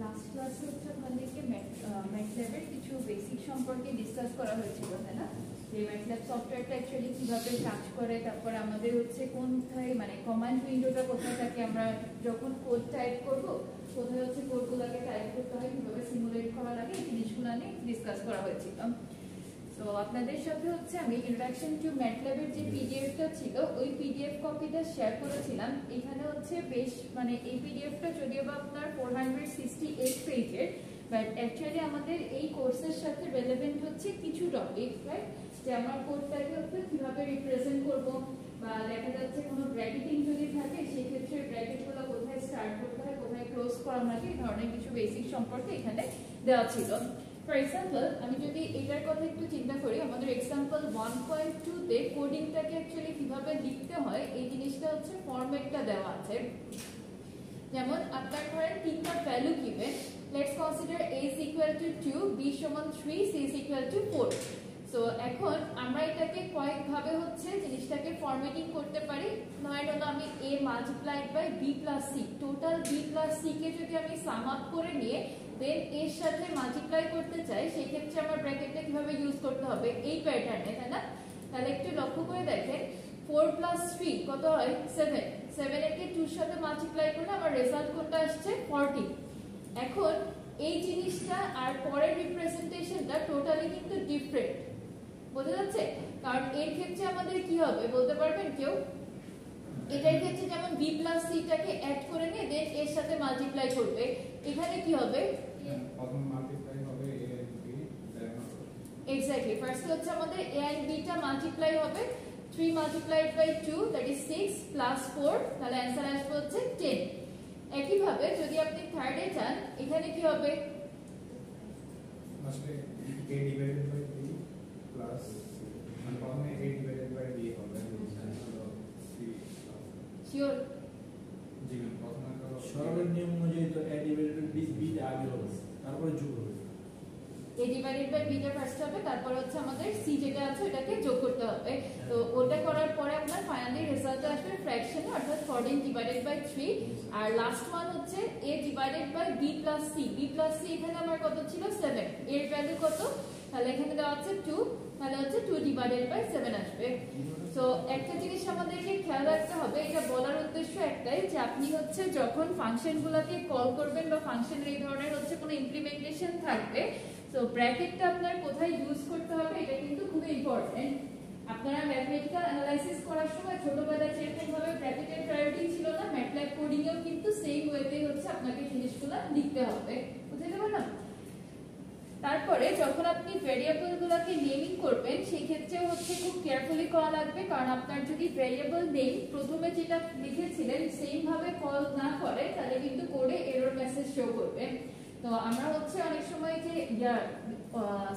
Last ক্লাসে হচ্ছে আপনাদেরকে ম্যাটল্যাবের কিছু বেসিক সম্পর্কে ডিসকাস করা হয়েছিল, তাই না? যে ম্যাটল্যাব সফটওয়্যারটা অ্যাকচুয়ালি কিভাবে কাজ করে, তারপর আমাদের হচ্ছে কোথায় মানে কমান্ড উইন্ডোটা কোথায় থাকে, আমরা যখন কোড টাইপ করব কোথায় হচ্ছে কোডগুলোকে টাইপ করতে হয়, কিভাবে সিমুলেট করা লাগে, এই জিনিসগুলো নিয়ে ডিসকাস করা হয়েছিল। তো আপনাদের সাথে হচ্ছে আমি ইন্ট্রোডাকশন টু ম্যাটল্যাবের যে পিডিএফটা ছিল ওই পিডিএফ কপিটা শেয়ার করেছিলাম। এখানে হচ্ছে বেশ মানে এই পিডিএফটা যদিও বা আপনার 468 পেজের, বাট অ্যাকচুয়ালি আমাদের এই কোর্সের সাথে রিলেভেন্ট হচ্ছে কিছু টপিক, রাইট? যে আমরা কোডটাকে হচ্ছে কিভাবে রিপ্রেজেন্ট করব, বা দেখা যাচ্ছে কোনো ব্র্যাকেটিং যদি থাকে সেক্ষেত্রে ব্র্যাকেটগুলো কোথায় স্টার্ট করতে হয়, কোথায় ক্লোজ করা লাগে, এই ধরনের কিছু বেসিক সম্পর্কে এখানে দেওয়া ছিল। ফর এক্সাম্পল আমি যদি এটার কথা একটু চিন্তা করি, আমাদের এক্সাম্পল 1.2 তে কোডিংটাকে অ্যাকচুয়ালি কিভাবে লিখতে হয় এই জিনিসটা হচ্ছে ফরম্যাটটা দেওয়া আছে। যেমন আপনার ধরেন তিনটা value given, let's consider a is equal to 2, b সমান 3, c is equal to 4। So এখন আমরা এটাকে কয়েকভাবে হচ্ছে জিনিসটাকে ফরম্যাটিং করতে পারি। নয় হলো আমি a multiplied by b plus c, total b plus c কে যদি আমি সাম আপ করে নিয়ে দেন এর সাথে মাল্টিপ্লাই করতে চাই, সেই ক্ষেত্রে আমার ব্র্যাকেটটা কিভাবে ইউজ করতে হবে এই প্যাটার্নে, তাই না? তাহলে একটু লক্ষ্য করে দেখেন 4 প্লাস 3 কত হয় 7, 7 একে 2 এর সাথে মাল্টিপ্লাই করলে আমার রেজাল্ট কোনটা আসছে 40। এখন এই জিনিসটা আর পরের রিপ্রেজেন্টেশনটা টোটালি কিন্তু ডিফারেন্ট, বোঝা যাচ্ছে? কারণ এর ক্ষেত্রে আমাদের কি হবে বলতে পারবেন কেউ? এটার ক্ষেত্রে যেমন b প্লাস c টাকে অ্যাড করে নিয়ে দেন এর সাথে মাল্টিপ্লাই করবে, এখানে কি হবে প্রথম মাল্টিপ্লাই হবে a and b, exactly first হচ্ছে আমাদের a and b টা মাল্টিপ্লাই হবে, 3 multiplied by 2 that is 6 plus 4, তাহলে आंसर আসবে হচ্ছে 10। একই ভাবে যদি আপনি থার্ডে যান, এখানে কি হবে আসলে a divided by b plus মানে প্রথমে a ডিভাইডেড বাই b হবে c শিওর? জি প্রথমে তো সরলের নিয়ম অনুযায়ী তো a ডিভাইডেড বাই b টা আগে হবে, তারপরে যোগ হবে। a ডিভাইডেড বাই b টা ফার্স্ট হবে, তারপর হচ্ছে আমাদের c যেটা আছে ওটাকে যোগ করতে হবে। তো ওটা করার পরে আপনার ফাইনালি রেজাল্ট আসবে ফ্র্যাকশনে, অর্থাৎ 14 ডিভাইডেড বাই 3। আর লাস্ট ওয়ান হচ্ছে a divided by b plus c, b plus c এখানে আমার কত ছিল 7, এর ভ্যালু কত, তাহলে এখানে দেওয়া আছে 2, তাহলে হচ্ছে 2 ডিভাইডেড বাই 7 আসবে। সো একটা জিনিস আমাদেরকে খেয়াল রাখতে হবে, এটা বলার উদ্দেশ্য একটাই যে আপনি হচ্ছে যখন ফাংশনগুলোকে কল করবেন বা ফাংশনের এই ধরনের হচ্ছে কোনো ইমপ্লিমেন্টেশন থাকবে, তো ব্র্যাকেটটা আপনার কোথায় ইউজ করতে হবে এটা কিন্তু খুবই ইম্পর্টেন্ট। আপনারা ম্যাথমেটিক্যাল অ্যানালাইসিস করার সময় ছোটবেলায় যেরকম ভাবে ব্র্যাকেটের প্রায়োরিটি ছিল না, ম্যাটল্যাব কোডিং এও কিন্তু সেম ওয়েতেই হচ্ছে আপনাকে জিনিসগুলো লিখতে হবে, বুঝতে পারলাম? তারপরে যখন আপনি ভেরিয়েবলগুলোকে নেমিং করবেন সেই ক্ষেত্রে হচ্ছে খুব কেয়ারফুলি করা লাগবে, কারণ আপনার যদি ভেরিয়েবল নেম প্রথমে যেটা লিখেছিলেন সেম ভাবে কল না করে তাহলে কিন্তু কোডে এরর মেসেজ শো করবে। তো আমরা হচ্ছে অনেক সময় যে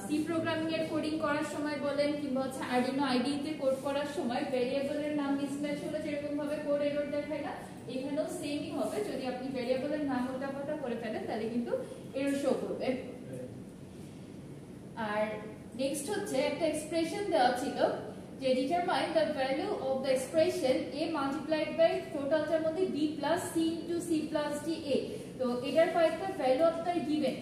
সি প্রোগ্রামিং এর কোডিং করার সময় বলেন কিংবা হচ্ছে আরডিনো আইডি তে কোড করার সময় ভেরিয়েবলের নাম মিসম্যাচ হলে যেরকম ভাবে কোড এরর দেখায় না, এখানেও সেমই হবে। যদি আপনি ভেরিয়েবলের নাম উল্টাপাল্টা করে ফেলেন তাহলে কিন্তু এরর শো করবে। আর নেক্সট হচ্ছে একটা এক্সপ্রেশন দেওয়া ছিল যে determine the value of the expression a multiplied by টোটালটার মধ্যে b plus c into c plus d a। তো এটার কয়েকটা ভ্যালু আপনার গিভেন,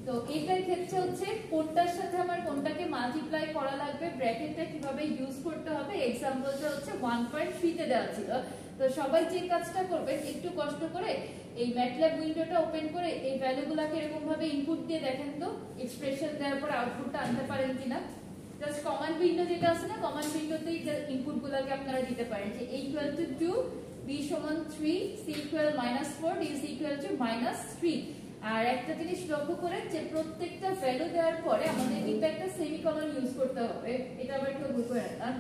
তো এটার ক্ষেত্রে হচ্ছে কোনটার সাথে আমার কোনটাকে মাল্টিপ্লাই করা লাগবে, ব্র্যাকেটটা কিভাবে ইউজ করতে হবে, এক্সাম্পলটা হচ্ছে 1.3 তে দেওয়া ছিল। তো সবাই যে কাজটা করবেন একটু কষ্ট করে এই ম্যাটল্যাব উইন্ডোটা ওপেন করে এই ভ্যালুগুলোকে এরকম ভাবে ইনপুট দিয়ে দেখেন তো এক্সপ্রেশন দেওয়ার পর আউটপুটটা আনতে পারেন কিনা। জাস্ট কমান্ড উইন্ডো যেটা আছে না, কমান্ড উইন্ডোতেই ইনপুটগুলোকে আপনারা দিতে পারেন যে a ইকুয়াল টু 2, b সমান 3, c equal -4, d is equal to -3। আর একটা জিনিস লক্ষ্য করেন যে প্রত্যেকটা ভ্যালু দেওয়ার পরে আমাদের কিন্তু একটা সেমিকোলন ইউজ করতে হবে, এটা আবার কেউ ভুল করেন না।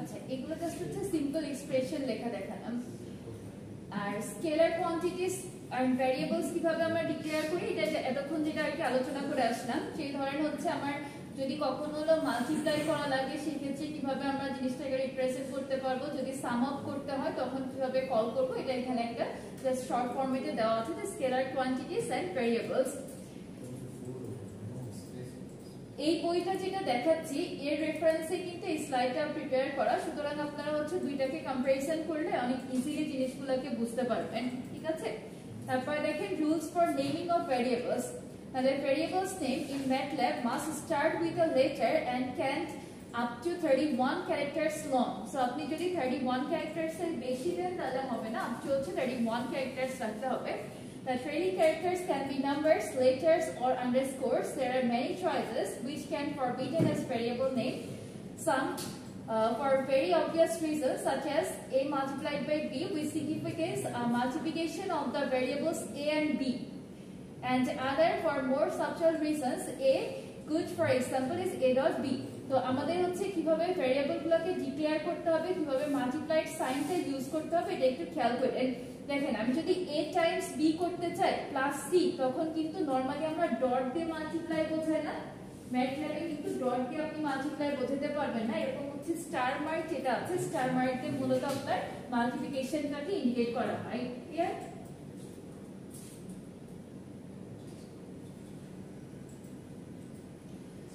আচ্ছা এগুলো জাস্ট হচ্ছে সিম্পল এক্সপ্রেশন লেখা দেখালাম। আর স্কেলার কোয়ান্টিটিস এন্ড ভ্যারিয়েবলস কিভাবে আমরা ডিক্লেয়ার করি এটা এতক্ষণ যেটা আর কি আলোচনা করে আসলাম, সেই ধরনের হচ্ছে আমার যদি কখনো হলো মাল্টিপ্লাই করা লাগে সেই ক্ষেত্রে কিভাবে আমরা জিনিসটাকে রিপ্রেজেন্ট করতে পারবো, যদি সাম আপ করতে হয় তখন কিভাবে কল করব, এটা এখানে একটা জাস্ট শর্ট ফরম্যাটে দেওয়া আছে, যে স্কেলার কোয়ান্টিটিস এন্ড ভ্যারিয়েবলস। এই বইটা যেটা দেখাচ্ছি এর রেফারেন্সে কিন্তু এই স্লাইডটা প্রিপেয়ার করা, সুতরাং আপনারা হচ্ছে দুইটাকে কম্পারিজন করলে অনেক ইজিলি জিনিসগুলোকে বুঝতে পারবেন, ঠিক আছে। তারপরে দেখেন rules for naming of variables. তাহলে variables name in MATLAB must start with a letter and can't up to 31 characters long. So আপনি যদি 31 ক্যারেক্টারস এর বেশি দেন তাহলে হবে না, আপ টু হচ্ছে 31 ক্যারেক্টারস রাখতে হবে। The trailing characters can be numbers, letters, or underscores. There are many choices which can be forbidden as variable name. Some for very obvious reasons, such as a multiplied by b, which signifies a multiplication of the variables a and b. And other for more subtle reasons, a good for example is a dot b. তো আমাদের হচ্ছে কিভাবে variable গুলোকে declare করতে হবে, কিভাবে multiplied সাইনটা use করতে হবে এটা একটু খেয়াল করেন। দেখেন আমি যদি a টাইমস b করতে চাই প্লাস c, তখন কিন্তু নরমালি আমরা ডট দিয়ে মাল্টিপ্লাই বোঝাই না, ম্যাটল্যাবে কিন্তু ডট দিয়ে আপনি মাল্টিপ্লাই বোঝাতে পারবেন না, এরকম হচ্ছে স্টার মার্ক যেটা আছে স্টার মার্কে মূলত আপনার মাল্টিপ্লিকেশনটাকে ইন্ডিকেট করা হয়, ক্লিয়ার।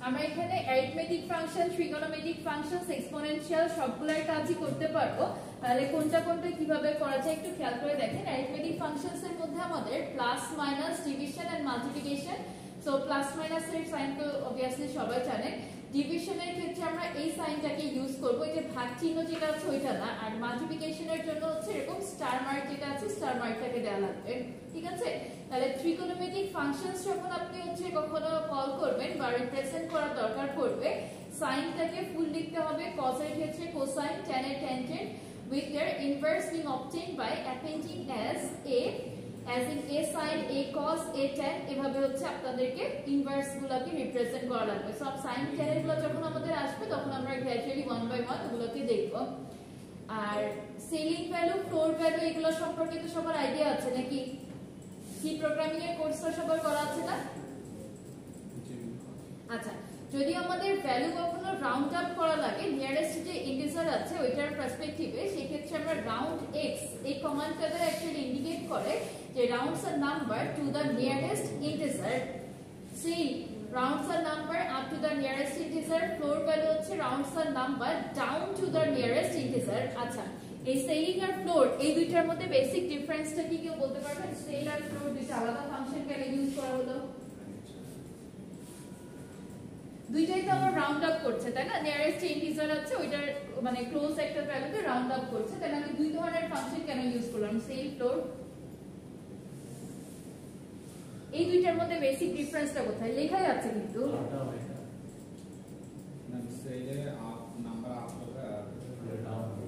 আমরা এখানে arithmetic function, trigonometric functions, exponential সবগুলোর কাজই করতে পারবো। তাহলে কোনটা কোনটা কিভাবে করা যায় একটু খেয়াল করে দেখেন। অ্যারিথমেটিক ফাংশনস এর মধ্যে আমাদের plus minus, division and multiplication. So plus minus এর সাইন তো অবভিয়াসলি সবাই জানেন। ডিভিশনের ক্ষেত্রে আমরা এই সাইনটাকে ইউজ করব, এই যে ভাগ চিহ্ন যেটা আছে ওইটা না। আর মাল্টিপ্লিকেশনের জন্য হচ্ছে এরকম স্টার মার্ক যেটা আছে স্টার মার্কটাকে দেওয়া লাগবে, ঠিক আছে। তাহলে ট্রিগোনোমেট্রিক ফাংশনস যখন আপনি হচ্ছে কখনো কল করবেন বা রিপ্রেজেন্ট করার দরকার পড়বে, সাইনটাকে ফুল লিখতে হবে। cos এর ক্ষেত্রে কোসাইন, tan এর tangent, with their inverse being obtained by appending as in a sin, a cos, a tan, এভাবে হচ্ছে আপনাদেরকে ইনভার্স গুলোকে রিপ্রেজেন্ট করা লাগবে। সব সাইন tan এর গুলো যখন আমাদের আসবে তখন আমরা গ্র্যাজুয়ালি 1 বাই 1 ওগুলোকে দেখব। আর সিলিং ভ্যালু, ফ্লোর ভ্যালু এগুলো সম্পর্কে তো সবার আইডিয়া আছে নাকি? সি প্রোগ্রামিং এর কোর্সটা সবার করা আছে না? আচ্ছা, যদি আমাদের ভ্যালু কখনো রাউন্ড আপ করা লাগে, নিয়ারেস্ট যে ইন্টিজার আছে ওইটার পার্সপেক্টিভে, সেই ক্ষেত্রে আমরা রাউন্ড এক্স এই কমান্ডটা দ্বারা অ্যাকচুয়ালি ইন্ডিকেট করে যে rounds a number to the nearest integer. C rounds a number up to the nearest integer, floor value হচ্ছে rounds a number down to the nearest integer। আচ্ছা, এই সেলিং আর floor এই দুইটার মধ্যে বেসিক ডিফারেন্সটা কি কেউ বলতে পারবেন? সেল আর ফ্লোর দুইটা আলাদা ফাংশন কেন ইউজ করা হলো? দুইটাই তো আমরা রাউন্ড আপ করছে, তাই না? নিয়ারেস্ট ইন্টিজার আছে ওইটার মানে ক্লোজ একটা ভ্যালুতে রাউন্ড আপ করছে, তাহলে আমি দুই ধরনের ফাংশন কেন ইউজ করলাম, সেল ফ্লোর? এই দুইটার মধ্যে বেসিক ডিফারেন্সটা কোথায়? লেখাই আছে কিন্তু না, সেলে আপ নাম্বার আপ হবে আর ডাউন হবে।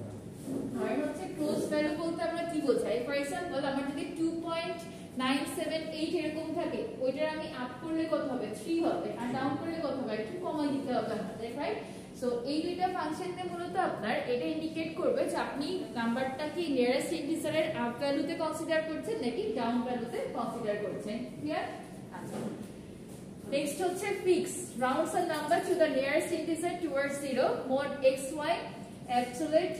আর হচ্ছে ক্লোজ ভ্যালু বলতে আমরা কি বোঝাই? ফর এক্সাম্পল আমার যদি 2.978 এরকম থাকে, ওইটার আমি আপ করলে কত হবে? 3 হবে, আর ডাউন করলে কত হবে? একটু কমাই দিতে হবে আমাদের, রাইট? সো এই দুইটা ফাংশনতে মূলত আপনার এটা ইন্ডিকেট করবে যে আপনি নাম্বারটা কি নিয়ারেস্ট ইন্টিজারের আপ ভ্যালুতে কনসিডার করছেন নাকি ডাউন ভ্যালুতে কনসিডার করছেন, ক্লিয়ার? আচ্ছা, নেক্সট হচ্ছে fix, rounds a number to the nearest integer towards 0, mod xy absolute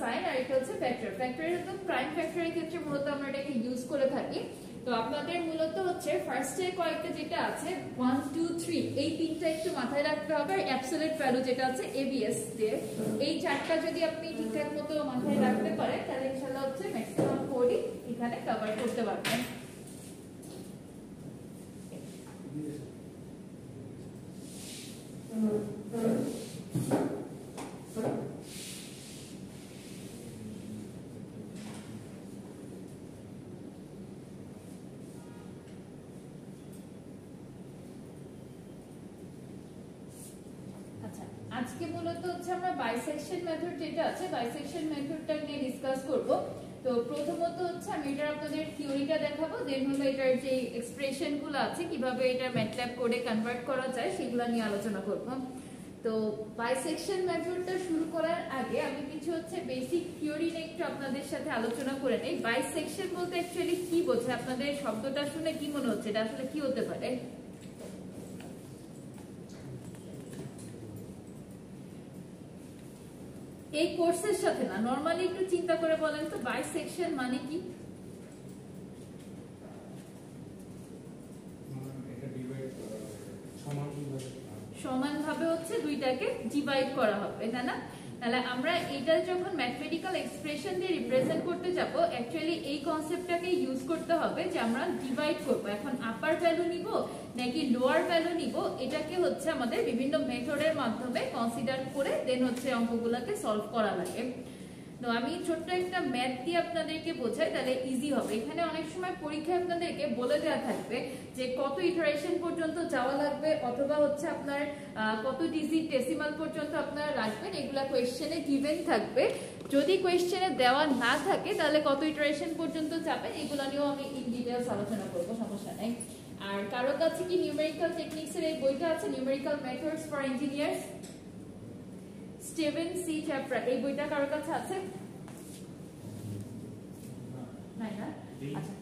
sign, আর এটা হচ্ছে ফ্যাক্টর। ফ্যাক্টরের তো প্রাইম ফ্যাক্টরের ক্ষেত্রে মূলত আমরা এটাকে ইউজ করে থাকি। তো আপনাদের মূলত হচ্ছে ফার্স্টে কয়েকটা যেটা আছে 1 2 3 এই তিনটা একটু মাথায় রাখতে হবে, আর অ্যাবসলিউট ভ্যালু যেটা আছে ABS দিয়ে, এই চারটা যদি আপনি ঠিকঠাক মতো মাথায় রাখতে পারেন তাহলে ইনশাআল্লাহ হচ্ছে ম্যাক্সিমাম কোডই এখানে কভার করতে পারবেন। আজকে মূলত হচ্ছে আমরা বাইসেকশন মেথড যেটা আছে বাইসেকশন মেথডটা নিয়ে ডিসকাস করব। তো প্রথমত হচ্ছে আমি এটা আপনাদের থিওরিটা দেখাবো, দেন হলো এটার যে এক্সপ্রেশন গুলো আছে কিভাবে এটা ম্যাটল্যাব কোডে কনভার্ট করা যায় সেগুলো নিয়ে আলোচনা করব। তো বাইসেকশন মেথডটা শুরু করার আগে আমি কিছু হচ্ছে বেসিক থিওরি নিয়ে একটু আপনাদের সাথে আলোচনা করে নেই। বাইসেকশন বলতে অ্যাকচুয়ালি কি বোঝায়, আপনাদের শব্দটা শুনে কি মনে হচ্ছে, এটা আসলে কি হতে পারে? এই কোর্সের সাথে না, নরমালি একটু চিন্তা করে বলেন তো বাইসেকশন মানে কি? সমানভাবে হচ্ছে দুইটাকে ডিভাইড করা হবে, তাই না? তাহলে আমরা এটা যখন ম্যাথমেটিক্যাল এক্সপ্রেশন দিয়ে রিপ্রেজেন্ট করতে যাব, অ্যাকচুয়ালি এই কনসেপ্টটাকে ইউজ করতে হবে যে আমরা ডিভাইড করব। এখন আপার ভ্যালু নিব নাকি লোয়ার ভ্যালু নিব, এটাকে হচ্ছে আমাদের বিভিন্ন মেথডের মাধ্যমে কনসিডার করে দেন হচ্ছে অঙ্কগুলোকে সলভ করা লাগে। তো আমি ছোট্ট একটা ম্যাথ দিয়ে আপনাদেরকে বোঝাই, তাহলে ইজি হবে। এখানে অনেক সময় পরীক্ষায় আপনাদেরকে বলে দেওয়া থাকবে যে কত ইটারেশন পর্যন্ত যাওয়া লাগবে, অথবা হচ্ছে আপনার কত ডিজিট ডেসিমাল পর্যন্ত আপনারা রাখবেন, এগুলা কোয়েশ্চেনে গিভেন থাকবে। যদি কোয়েশ্চেনে দেওয়া না থাকে তাহলে কত ইটারেশন পর্যন্ত যাবেন, এগুলো নিয়েও আমি ইন ডিটেইলস আলোচনা করবো, সমস্যা নেই। আর কারো কাছে কি নিউমেরিক্যাল টেকনিক্স এর এই বইটা আছে, numerical methods for engineers, Steven C chapter, এই বইটা কারো কাছে আছে? নাই না? আচ্ছা,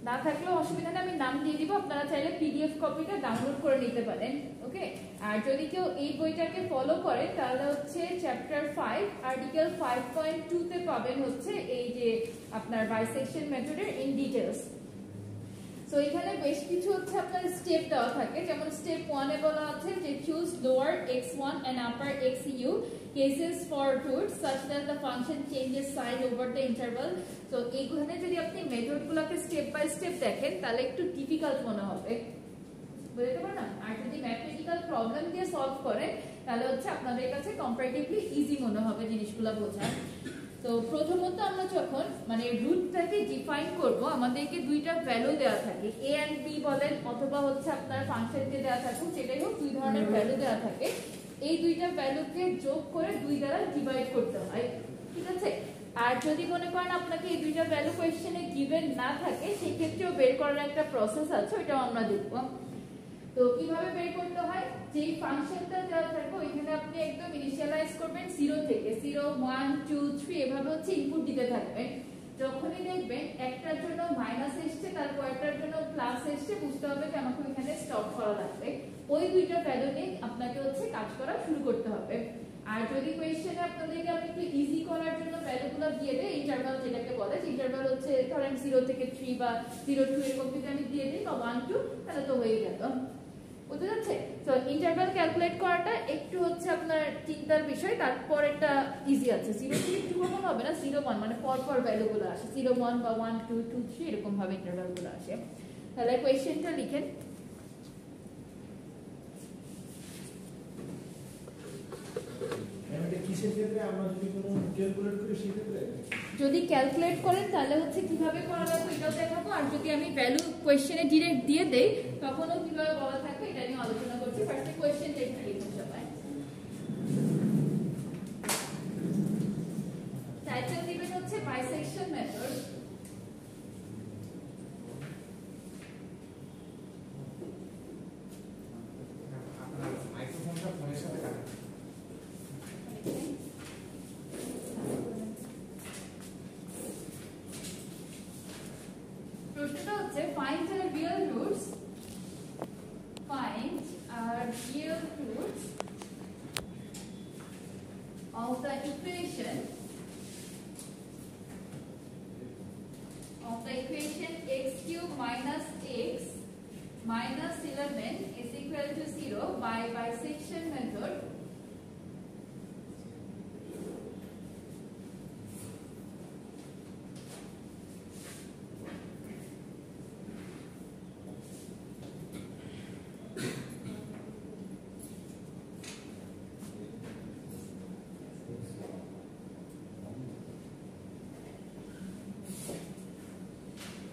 না থাকলেও অসুবিধা নেই, আমি নাম দিয়ে দিব, আপনারা চাইলে পিডিএফ কপিটা ডাউনলোড করে নিতে পারেন। ওকে, আর যদি কেউ এই বইটাকে ফলো করে তাহলে হচ্ছে চ্যাপ্টার 5 আর্টিকেল 5.2 তে পাবেন হচ্ছে এই যে আপনার বাইসেকশন মেথডের ইন ডিটেইলস। সো এখানে বেশ কিছু হচ্ছে আপনার স্টেপ দেওয়া থাকে, যেমন স্টেপ 1 এ বলা আছে যে choose lower x1 and upper xu cases for roots such that the function changes sign over the interval। তো এইখানে যদি আপনি মেথডগুলোকে স্টেপ বাই স্টেপ দেখেন তাহলে একটু ডিফিকাল্ট মনে হবে, বুঝতে পারেন না? আর যদি ম্যাথমেটিক্যাল প্রবলেম দিয়ে সলভ করেন তাহলে হচ্ছে আপনাদের কাছে কম্পারেটিভলি ইজি মনে হবে জিনিসগুলো বোঝা। তো প্রথমত আমরা যখন মানে রুটটাকে ডিফাইন করব, আমাদেরকে দুইটা ভ্যালু দেওয়া থাকে, a and b বলেন অথবা হচ্ছে আপনার ফাংশন দিয়ে দেওয়া থাকে, যেটাই হোক দুই ধরনের ভ্যালু দেওয়া থাকে। এই দুইটা ভ্যালুকে যোগ করে 2 দ্বারা ডিভাইড করতে হয়, ঠিক আছে? আর যদি মনে করেন আপনাকে এই দুইটা ভ্যালু কোয়েশ্চেনে গিভেন না থাকে, সেই ক্ষেত্রেও বের করার একটা প্রসেস আছে, ওইটাও আমরা দেখব। তো কিভাবে বের করতে হয়, যেই ফাংশনটা দেওয়া থাকবে ওইখানে আপনি একদম ইনিশিয়ালাইজ করবেন 0 থেকে, 0 1 2 3 এভাবে হচ্ছে ইনপুট দিতে থাকবেন। যখনই দেখবেন একটার জন্য মাইনাস এসছে, তারপর একটার জন্য প্লাস এসছে, বুঝতে হবে যে আমাকে ওইখানে স্টপ করা লাগবে। ওই দুইটা ভ্যালু নিয়ে আপনাকে হচ্ছে কাজ করা শুরু করতে হবে। আর যদি কোয়েশ্চেনে আপনাদেরকে আমি একটু ইজি করার জন্য ভ্যালুগুলো দিয়ে দেই, ইন্টারভাল যেটাকে বলে, ইন্টারভাল হচ্ছে ধরেন 0 থেকে 3 বা 0 2 এরকম যদি আমি দিয়ে দিই বা 1 2, তাহলে তো হয়ে গেল, বুঝতে যাচ্ছে? তো ইন্টারভাল ক্যালকুলেট করাটা একটু হচ্ছে আপনার চিন্তার বিষয়, তারপর এটা ইজি আছে। 0 থেকে 2 কখন হবে না, 0 1 মানে পরপর ভ্যালুগুলো আসে, 0 1 বা 1 2 2 3 এরকম ভাবে ইন্টারভালগুলো আসে। তাহলে কোয়েশ্চেনটা লিখেন, কিসের ক্ষেত্রে আমরা যদি কোনো ক্যালকুলেট করি, সেই ক্ষেত্রে যদি ক্যালকুলেট করেন তাহলে হচ্ছে কিভাবে করা লাগবে এটাও দেখাবো, আর যদি আমি ভ্যালু কোয়েশ্চেনে ডিরেক্ট দিয়ে দেই তখনও কিভাবে বলা থাকবে এটা নিয়ে আলোচনা করছি। ফার্স্টে কোয়েশ্চেনটা একটু লিখুন সবাই। টাইটেল দিবেন হচ্ছে বাইসেকশন মেথড। আপনার মাইক্রোফোনটা ফোনের সাথে কানেক্ট। প্রশ্নটা হচ্ছে find the real roots, find real roots of the equation x cube minus x minus 11 is equal to 0 by bisection method.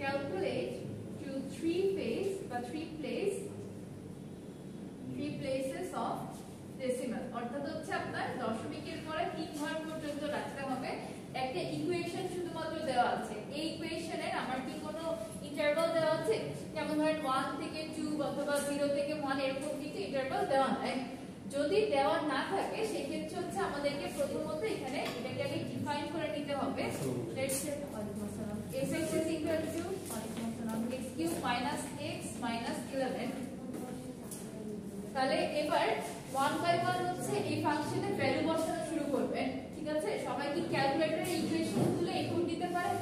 Calculate to three places of decimal, অর্থাৎ হচ্ছে আপনার দশমিকের পরে 3 ঘর পর্যন্ত রাখতে হবে। একটা ইকুয়েশন শুধুমাত্র দেওয়া আছে, এই ইকুয়েশনের আমার কি কোনো ইন্টারভাল দেওয়া আছে, যেমন ধরেন 1 থেকে 2 অথবা 0 থেকে 1 এরকম কিছু ইন্টারভাল দেওয়া নাই। যদি দেওয়া না থাকে সেই ক্ষেত্রে হচ্ছে আমাদেরকে প্রথমত এখানে এটাকে আগে ডিফাইন করে নিতে হবে। Let's say fx is equal to x cube minus x minus 11। তাহলে এবার 1 বাই 1 হচ্ছে এই ফাংশনের ভ্যালু বসানো শুরু করবেন, ঠিক আছে? সবাই কি ক্যালকুলেটরে ইকুয়েশন তুলে ইনপুট দিতে পারে?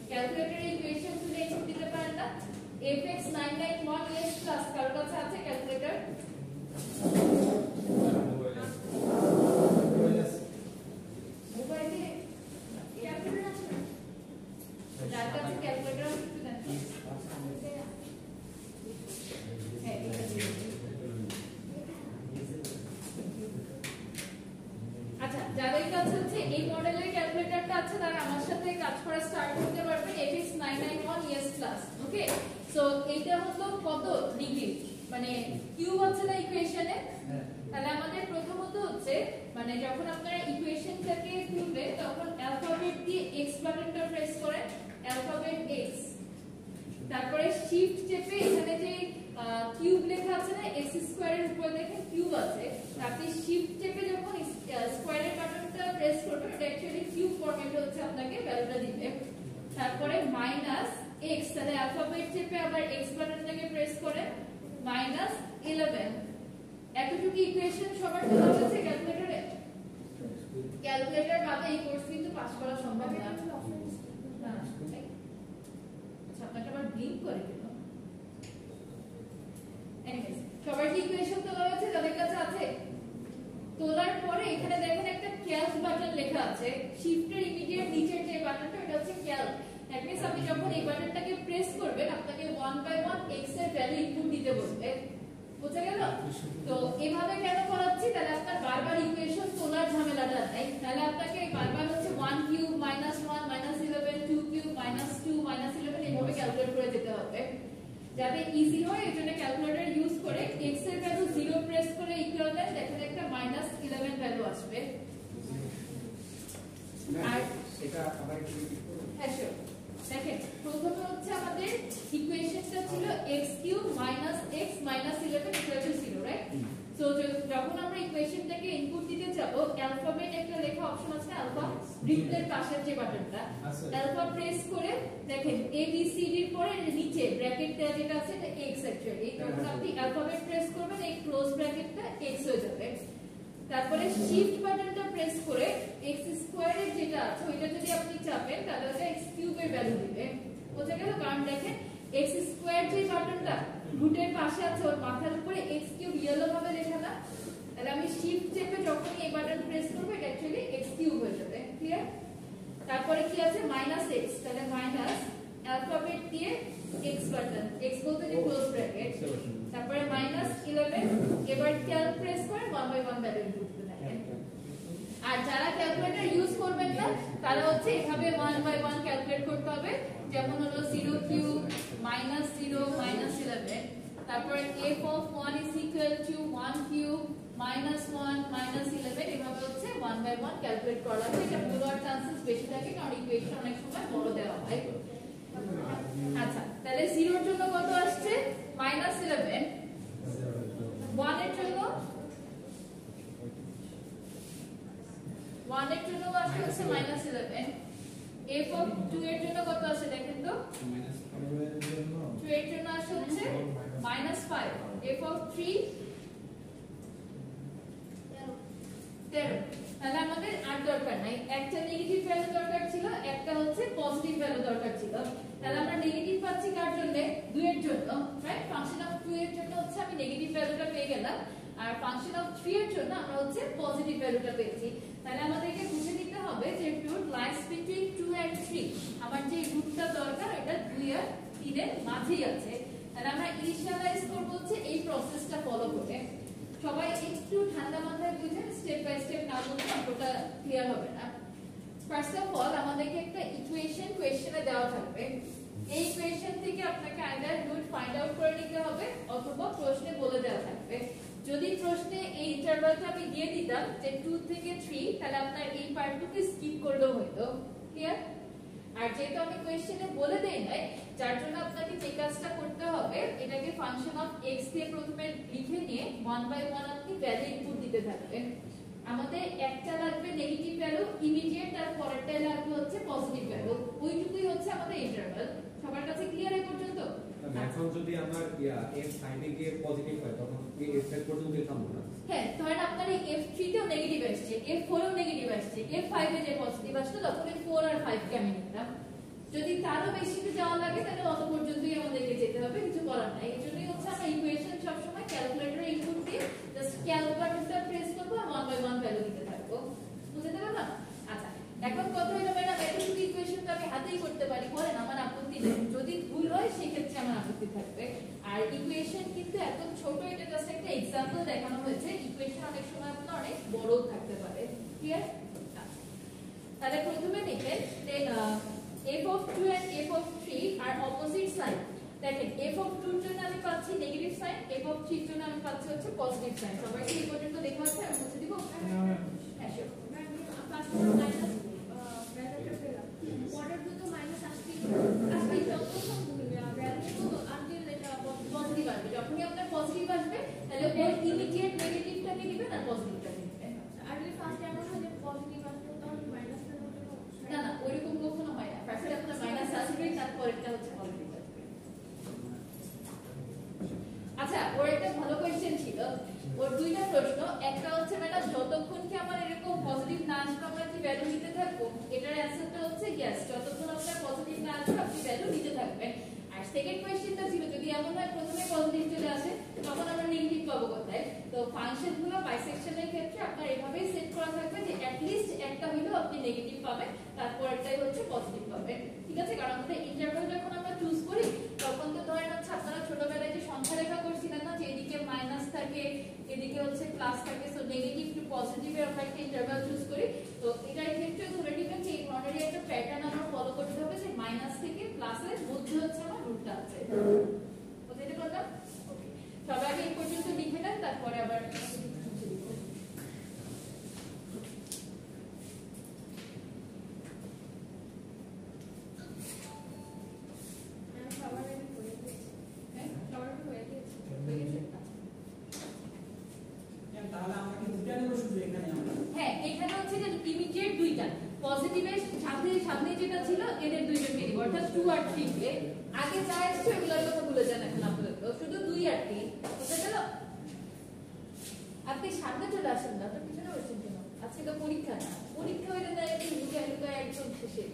ক্যালকুলেটরে ইকুয়েশন তুলে ইনপুট দিতে পারেন না? fx 991 s প্লাস কার কাছে আছে ক্যালকুলেটর? মোবাইলে ক্যালকুলেটর আছে না? যার কাছে ক্যালকুলেটর আছে একটু দেন। হ্যাঁ, আচ্ছা, যাদের কাছে হচ্ছে এই মডেলের ক্যালকুলেটরটা আছে তারা আমার সাথে কাজ করা স্টার্ট করতে পারবেন। fx 991 s প্লাস। ওকে, সো এইটা হলো কত ডিগ্রি, মানে কিউব আছে না ইকুয়েশনে? তাহলে আমাদের প্রথমত হচ্ছে মানে যখন আপনারা ইকুয়েশনটাকে তুলবেন তখন অ্যালফাবেট দিয়ে x বাটনটা প্রেস করেন, অ্যালফাবেট x, তারপরে শিফট চেপে এখানে যে কিউব লেখা আছে না x স্কয়ারের উপরে দেখেন কিউব আছে, তাতে শিফট চেপে যখন স্কয়ারের বাটনটা প্রেস করবেন এটা অ্যাকচুয়ালি কিউব ফরম্যাটে হচ্ছে আপনাকে ভ্যালুটা দিবে। তারপরে মাইনাস x, তাহলে অ্যালফাবেট চেপে আবার x বাটনটাকে প্রেস করেন, মাইনাস 11। এতটুকু ইকুয়েশন সবার জানা আছে ক্যালকুলেটরে? ক্যালকুলেটর বাদে এই কোর্স কিন্তু পাস করা সম্ভব না। আচ্ছা, আপনাকে আবার ব্লিঙ্ক করে কেন? এনিওয়েজ, সবার কি ইকুয়েশন তোলা হয়েছে? যাদের কাছে আছে তোলার পরে এখানে দেখেন একটা ক্যালক বাটন লেখা আছে, শিফটের ইমিডিয়েট নিচের যে বাটনটা এটা হচ্ছে ক্যালক। দ্যাট মিন্স আপনি যখন এই বাটনটাকে প্রেস করবেন আপনাকে 1 বাই 1 x এর ভ্যালু ইনপুট দিতে বলবে। বুঝা গেল? তো এভাবে কেন করাচ্ছি? তাহলে আপনার বারবার ইকুয়েশন তোলার ঝামেলাটা নাই। তাহলে আপনাকে বারবার হচ্ছে 1 cube minus 1 minus 11, 2 cube minus 2 minus 11 এইভাবে ক্যালকুলেট করে যেতে হবে। যাতে ইজি হয় এজন্য ক্যালকুলেটর ইউজ করে x এর ভ্যালু 0 প্রেস করে ইকুয়াল দেন, দেখেন একটা মাইনাস 11 ভ্যালু আসবে। আর এটা আবার একটু হ্যাঁ শিওর, দেখেন প্রথমে হচ্ছে আমাদের ইকুয়েশনটা ছিল x cube minus x minus 11 equal to 0, right? So যখন আমরা ইকুয়েশনটাকে ইনপুট দিতে যাব অ্যালফাবেট একটা লেখা অপশন আছে, আলফা বৃত্তের পাশের যে বাটনটা, আলফা প্রেস করে দেখেন a b c d এর পরে নিচে ব্র্যাকেট দেওয়া যেটা আছে এটা x অ্যাকচুয়ালি, তখন আপনি অ্যালফাবেট প্রেস করবেন এই ক্লোজ ব্র্যাকেটটা x হয়ে যাবে। তারপরে শিফট বাটনটা প্রেস করে x স্কয়ারের যেটা আছে ওইটা যদি আপনি চাপেন তাহলে ওটা x কিউবের ভ্যালু দিবে। বোঝা গেল? কারণ দেখেন x স্কয়ার যে বাটনটা রুটের পাশে আছে ওর মাথার উপরে x কিউব ইয়েলো ভাবে লেখা না, তাহলে আমি শিফট চেপে যখন এই বাটন প্রেস করব এটা অ্যাকচুয়ালি x কিউব হয়ে যাবে। ক্লিয়ার? তারপরে কি আছে মাইনাস x, তাহলে মাইনাস অ্যালফাবেট দিয়ে x বাটন, x বলতে যে ক্লোজ ব্র্যাকেট, তারপরে মাইনাস 11, এবার ক্যালক প্রেস করে 1 বাই 1 ভ্যালু ইনপুট করতে থাকেন। আর যারা ক্যালকুলেটর ইউজ করবেন না তারা হচ্ছে এভাবে 1 বাই 1 ক্যালকুলেট করতে হবে, যেমন হলো 0 কিউব মাইনাস 0 মাইনাস 11, তারপরে f of 1 is equal to 1 cube minus 1 minus 11, এভাবে হচ্ছে 1 বাই 1 ক্যালকুলেট করা হবে। এটা ভুল হওয়ার চান্সেস বেশি থাকে কারণ ইকুয়েশন অনেক সময় বড় দেওয়া হয়। আচ্ছা, তাহলে 0 এর জন্য কত আসছে? মাইনাস 11, 1 এর জন্য 1 এর জন্য আসছে মাইনাস 11, f of 2 এর জন্য কত আসে দেখেন তো? 2 এর জন্য আসে হচ্ছে মাইনাস 5, f of 3 13। তাহলে আমাদের আর দরকার নাই, একটা নেগেটিভ ভ্যালু দরকার ছিল, একটা হচ্ছে পজিটিভ ভ্যালু দরকার ছিল। তাহলে আমরা নেগেটিভ পাচ্ছি কার জন্য? 2 এর জন্য, রাইট? ফাংশন অফ 2 এর জন্য হচ্ছে আমি নেগেটিভ ভ্যালুটা পেয়ে গেলাম, আর ফাংশন অফ 3 এর জন্য আমরা হচ্ছে পজিটিভ ভ্যালুটা পেয়েছি। তাহলে আমাদেরকে বুঝে নিতে হবে যে রুট লাইস বিটুইন 2 এন্ড 3, আমার যে রুটটা দরকার এটা 2 আর 3 এর মাঝেই আছে। তাহলে আমরা ইনিশিয়ালাইজ করব হচ্ছে এই প্রসেসটা ফলো করে। সবাই একটু ঠান্ডা মাথায় বুঝেন, স্টেপ বাই স্টেপ না বললে অঙ্কটা ক্লিয়ার হবে না। ফার্স্ট অফ অল আমাদেরকে একটা ইকুয়েশন কোশ্চেনে দেওয়া থাকবে, এই ইকুয়েশন থেকে আপনাকে আইদার রুট ফাইন্ড আউট করে নিতে হবে অথবা প্রশ্নে বলে দেওয়া থাকবে। যদি প্রশ্নে এই ইন্টারভালটা আমি দিয়ে দিতাম যে 2 থেকে 3, তাহলে আপনার এই পার্টটুকু স্কিপ করলেও হতো। ক্লিয়ার? আর যেহেতু আমি কোশ্চেনে বলে দেই নাই, যার জন্য আপনাকে যে কাজটা করতে হবে, এটাকে ফাংশন অফ x দিয়ে প্রথমে লিখে নিয়ে 1 বাই 1 আপনি ভ্যালু ইনপুট দিতে থাকবেন। আমাদের একটা লাগবে নেগেটিভ ভ্যালু ইমিডিয়েট, আর পরেরটাই লাগবে হচ্ছে পজিটিভ ভ্যালু, ওইটুকুই হচ্ছে আমাদের ইন্টারভাল। সবার কাছে ক্লিয়ার এই পর্যন্ত? এখন যদি আমার f সাইডে গিয়ে পজিটিভ হয় তখন কি f এর পর্যন্ত থামবো না? হ্যাঁ, ধরেন আপনার এই f3 তেও নেগেটিভ আসছে, f4 এও নেগেটিভ আসছে, f5 এ যে পজিটিভ আসছে তখন এই 4 আর 5 কে আমি নিলাম। যদি তারও বেশিতে যাওয়া লাগে তাহলে অত পর্যন্তই আমাদেরকে যেতে হবে, কিছু করার নাই। এজন্যই হচ্ছে আমরা ইকুয়েশন সব সময় ক্যালকুলেটরে ইনপুট দিয়ে জাস্ট ক্যালকুলেটরটা প্রেস করব আর 1 বাই 1 ভ্যালু দিতে থাকবো। বুঝতে পারলাম? আচ্ছা, এখন কথা হলো ম্যাডাম এতটুকু ইকুয়েশন তো আমি হাতেই করতে পারি, করেন, আমার আপত্তি নেই। যদি ভুল হয় সেক্ষেত্রে আমার আপত্তি থাকবে। আর ইকুয়েশন কিন্তু এত ছোট, এটা জাস্ট একটা এক্সাম্পল দেখানো হয়েছে। ইকুয়েশন অনেক সময় আপনার অনেক বড় থাকতে পারে। ক্লিয়ার? তাহলে প্রথমে দেখেন যে f of 2 and f of 3 আর অপোজিট সাইড। দেখেন f of 2 এর জন্য আমি পাচ্ছি নেগেটিভ সাইন, f of 3 এর জন্য আমি পাচ্ছি হচ্ছে পজিটিভ সাইন। সবাইকে এই পর্যন্ত লেখা আছে, আমি মুছে দিব। হ্যাঁ, শিওর। যখনই আপনার পজিটিভ আসবে তাহলে ওর ইমিডিয়েট নেগেটিভটাকে দিবেন আর পজিটিভটাকে দিবেন। না না, ওইরকম কখনো হয় না। ফার্স্টে আপনার মাইনাস আসবে, তারপর এটা হচ্ছে পজিটিভ আসবে। আচ্ছা, ওর একটা ভালো কোশ্চেন ছিল, ওর দুইটা প্রশ্ন। একটা হচ্ছে ম্যাডাম যতক্ষণ কি আমার এরকম পজিটিভ না আসবে আমরা কি ভ্যালু নিতে থাকবো? এটার অ্যান্সারটা হচ্ছে ইয়েস, যতক্ষণ আপনার পজিটিভ না আসবে আপনি ভ্যালু নিতে থাকবেন। আর সেকেন্ড কোশ্চেনটা ছিল যদি এমন হয় প্রথমে পজিটিভ চলে আসে তখন আমরা নেগেটিভ পাবো কোথায়? তো ফাংশনগুলো বাইসেকশনের ক্ষেত্রে আপনার এভাবেই সেট করা থাকবে যে অ্যাট লিস্ট একটা হলেও আপনি নেগেটিভ পাবেন, তারপর একটাই হচ্ছে পজিটিভ পাবেন। ঠিক আছে? কারণ আমাদের ইন্টারভাল যখন আমরা চুজ করি তখন তো ধরেন হচ্ছে আপনারা ছোটবেলায় যে সংখ্যা রেখা করছিলেন না, যে এদিকে মাইনাস থাকে এদিকে হচ্ছে প্লাস থাকে, সো নেগেটিভ টু পজিটিভ এর আমরা একটা ইন্টারভাল চুজ করি। তো এটার ক্ষেত্রে ধরে নিবেন যে এই ধরনের একটা প্যাটার্ন আমরা ফলো করতে হবে যে মাইনাস থেকে প্লাসের মধ্যে হচ্ছে আমার রুটটা আছে। বুঝতে পারলাম? ওকে, সবাই আগে এই পর্যন্ত লিখে নেন, তারপরে আবার হ্যাঁ, এখানে হচ্ছে যে ইমিডিয়েট দুইটা পজিটিভের সাথে সামনে যেটা ছিল এদের দুইজনকে দিব, অর্থাৎ 2 আর 3 কে আগে যা আসছে এগুলোর কথা ভুলে যান এখন আপাতত, শুধু 2 আর 3। বুঝতে গেল? আপনি সামনে চলে আসেন না, তো পিছনে বসেন কেন? আজকে তো পরীক্ষা না, পরীক্ষা হয়ে যায় একটু লুকায় লুকায় একদম শেষে।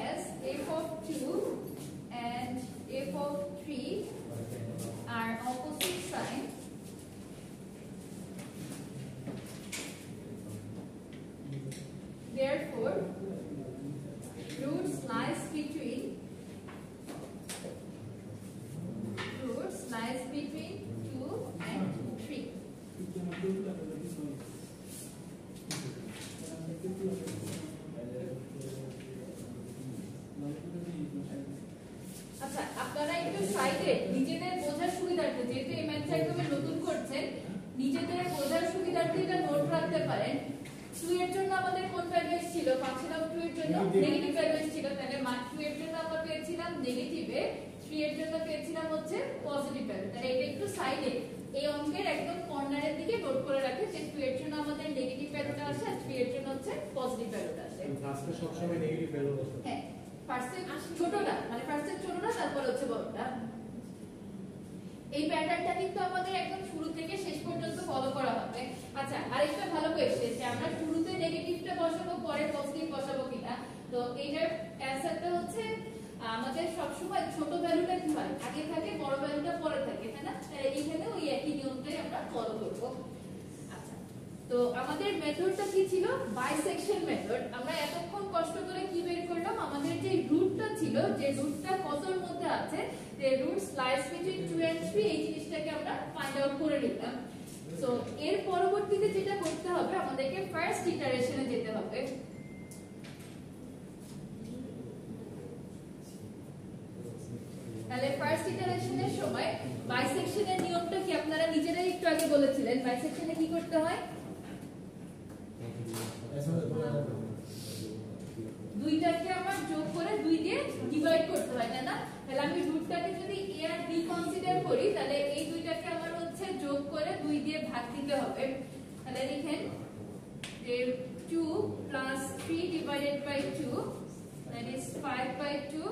As f of 2 and f of 3 are opposite sign, therefore roots lies between 2 and 3. আচ্ছা, আপনারা একটু সাইডে নিজেদের বোঝার সুবিধার্থে, যেহেতু এই ম্যাথটা একদম নতুন করছেন, নিজেদের বোঝার সুবিধার্থে এটা নোট রাখতে পারেন। 2 এর জন্য আমাদের কোন ভ্যালু এসেছিল? ফাংশন অফ 2 এর জন্য নেগেটিভ ভ্যালু এসেছিল, তাহলে মান 2 এর জন্য আমরা পেয়েছিলাম নেগেটিভে, 3 এর জন্য পেয়েছিলাম হচ্ছে পজিটিভ ভ্যালু। তাহলে এটা একটু সাইডে এই অঙ্কের একদম কর্নারের দিকে নোট করে রাখে যে 2 এর জন্য আমাদের নেগেটিভ ভ্যালুটা আসে আর 3 এর জন্য হচ্ছে পজিটিভ ভ্যালুটা আসে। ফার্স্টে সব সময় নেগেটিভ ভ্যালু বসে। হ্যাঁ, ফার্স্টে ছোটটা মানে ফার্স্টে ছোটটা তারপর হচ্ছে বড়টা। এই প্যাটার্নটা কিন্তু আমাদের একদম শুরু থেকে শেষ পর্যন্ত ফলো করা হবে। আচ্ছা, আরেকটা ভালো কোশ্চেন যে আমরা শুরুতে নেগেটিভটা বসাবো পরে পজিটিভ বসাবো কিনা। তো এইটার অ্যানসারটা হচ্ছে আমাদের সব সময় ছোট ভ্যালুটা কি হয় আগে থাকে, বড় ভ্যালুটা পরে থাকে, তাই না? এইখানেও ওই একই নিয়মটাই আমরা ফলো করব। আচ্ছা, তো আমাদের মেথডটা কি ছিল? Bisection method. আমরা এতক্ষণ কষ্ট করে কি বের করলাম? আমাদের যে রুটটা ছিল, যে রুটটা কতর মধ্যে আছে, যে রুট লাইস বিটুইন 2 and 3, এই জিনিসটাকে আমরা ফাইন্ড আউট করে নিলাম। সো এর পরবর্তীতে যেটা করতে হবে আমাদেরকে ফার্স্ট ইটারেশনে যেতে হবে। বলেছিলেন বাইসেকশনে কি করতে হয় দুইটাকে আমার যোগ করে 2 দিয়ে ডিভাইড করতে হয় তাই না তাহলে আমি রুটটাকে যদি a আর b কনসিডার করি তাহলে এই দুইটাকে আমার হচ্ছে যোগ করে 2 দিয়ে ভাগ দিতে হবে তাহলে লিখেন যে 2 plus 3 divided by 2 that is 5 by 2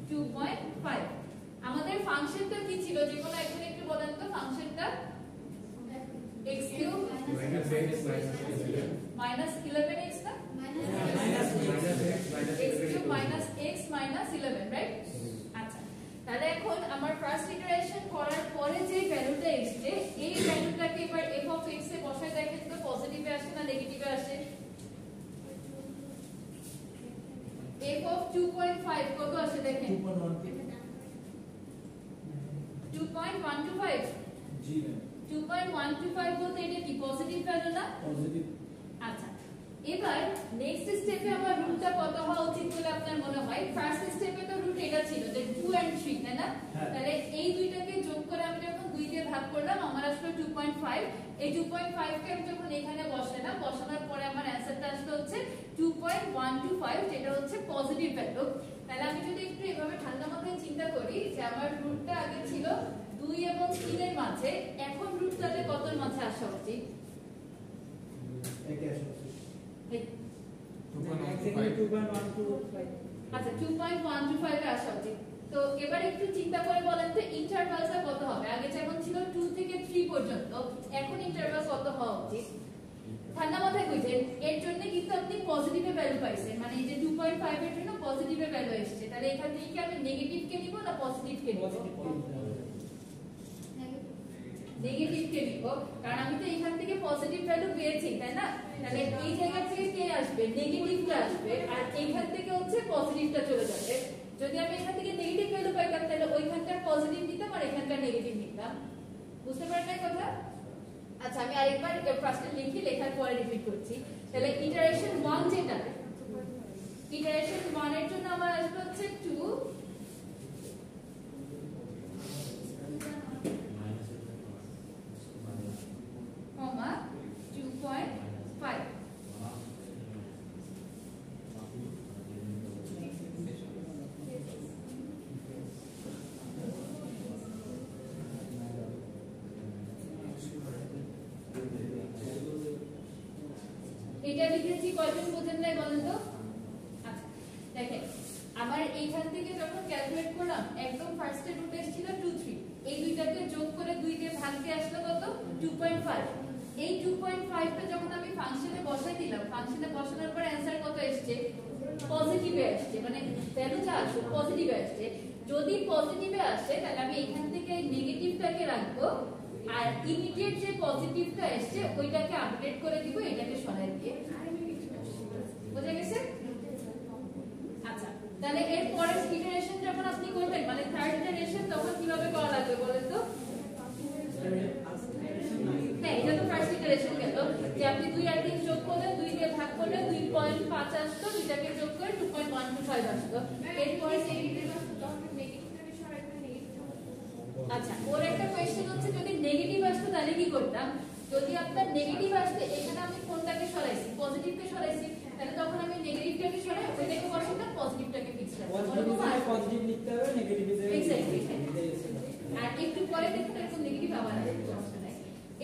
2.5 আমাদের ফাংশনটা কি ছিল যে কোনো একজন একটু বলেন তো ফাংশনটা x cube minus 11x না x cube minus x minus 11 right আচ্ছা তাহলে এখন আমার ফার্স্ট ইটারেশন করার পরে যে ভ্যালুটা এসেছে এই ভ্যালুটাকে এবার f of x এ বসায় দেখেন তো পজিটিভে আসে না নেগেটিভে আসে f of 2.5 কত আসে দেখেন 2.125 জি ম্যাম 2.125 বলতে এটা কি পজিটিভ ভ্যালু না পজিটিভ আচ্ছা এবার নেক্সট স্টেপে আমার রুটটা কত হওয়া উচিত বলে আপনার মনে হয় ফার্স্ট স্টেপে তো রুট এটা ছিল যে 2 and 3 তাই না তাহলে এই দুইটাকে যোগ করে আমি যখন 2 দিয়ে ভাগ করলাম আমার আসলো 2.5 এই 2.5 কে আমি যখন এখানে বসালাম বসানোর পরে আমার অ্যানসারটা আসলো হচ্ছে 2.125 যেটা হচ্ছে পজিটিভ ভ্যালু তাহলে আমি যদি একটু এভাবে ঠান্ডা মাথায় চিন্তা করি যে আমার রুটটা আগে ছিল 2 এবং 3 এর মাঝে এখন রুটটাতে কতর মাঝে আসা উচিত একে আসলে আচ্ছা 2.125 এ আসা উচিত তো এবার একটু চিন্তা করে বলেন তো ইন্টারভালটা কত হবে আগে যেমন ছিল 2 থেকে 3 পর্যন্ত এখন ইন্টারভাল কত হওয়া উচিত ঠান্ডা মাথায় বুঝেন এর জন্য কিন্তু আপনি পজিটিভে ভ্যালু পাইছেন মানে এই যে 2.5 এর জন্য পজিটিভে ভ্যালু এসেছে তাহলে এখান থেকে কি আমি নেগেটিভ কে নিব না পজিটিভ কে নিব নেগেটিভ কে নিব কারণ আমি তো এখান থেকে পজিটিভ ভ্যালু পেয়েছি তাই না তাহলে এই জায়গা থেকে কে আসবে নেগেটিভটা আসবে আর এইখান থেকে হচ্ছে পজিটিভটা চলে যাবে যদি আমি এখান থেকে নেগেটিভ ভ্যালু পাইতাম তাহলে ওইখানকার পজিটিভ নিতাম আর এখানকার নেগেটিভ নিতাম বুঝতে পারলেন না কথা আচ্ছা আমি আরেকবার ফার্স্টে লিখি লেখার পরে রিপিট করছি তাহলে ইটারেশন 1 যেটা ইটারেশন 1 এর জন্য আমার আসবে হচ্ছে 2 comma 2.5 এটা লিখেছি কয়জন বুঝেন নাই বলেন তো আচ্ছা দেখেন আমার এইখান থেকে যখন ক্যালকুলেট করলাম একদম ফার্স্টে রুট এসেছিল 2 3 এই দুইটাকে যোগ করে 2 দিয়ে ভাগ দিয়ে আসলো কত 2.5 এই 2.5 টা যখন আমি ফাংশনে বসাই দিলাম ফাংশনে বসানোর পর অ্যানসার কত আসছে পজিটিভে আসছে মানে ভ্যালু যা আসছে পজিটিভে আসছে যদি পজিটিভে আসে তাহলে আমি এখান থেকে নেগেটিভটাকে রাখবো আর ইমিডিয়েট যে পজিটিভটা আসছে ওইটাকে আপডেট করে দিব এটাকে সরাই দিয়ে বুঝা গেছে আচ্ছা তাহলে এর পরের ইটারেশন যখন আপনি করবেন মানে থার্ড ইটারেশন তখন কিভাবে করা লাগবে বলেন তো হ্যাঁ এটা তো ফার্স্ট ইটারেশন গেল যে আপনি 2 আর 3 যোগ করলেন 2 দিয়ে ভাগ করলেন 2.5 আসলো দুইটাকে যোগ করে 2.125 আসলো এরপরে আচ্ছা ওর একটা কোশ্চেন হচ্ছে যদি নেগেটিভ আসতো তাহলে কি করতাম যদি আপনার নেগেটিভ আসতে এখানে আমি কোনটাকে সরাইছি পজিটিভকে সরাইছি তাহলে তখন আমি নেগেটিভটাকে সরাই ওইটাকে বসাতাম পজিটিভটাকে ফিক্স রাখতাম পজিটিভ লিখতে হবে নেগেটিভ এক্স্যাক্টলি আর একটু পরে দেখুন এরকম নেগেটিভ আবার আসবে সমস্যা নাই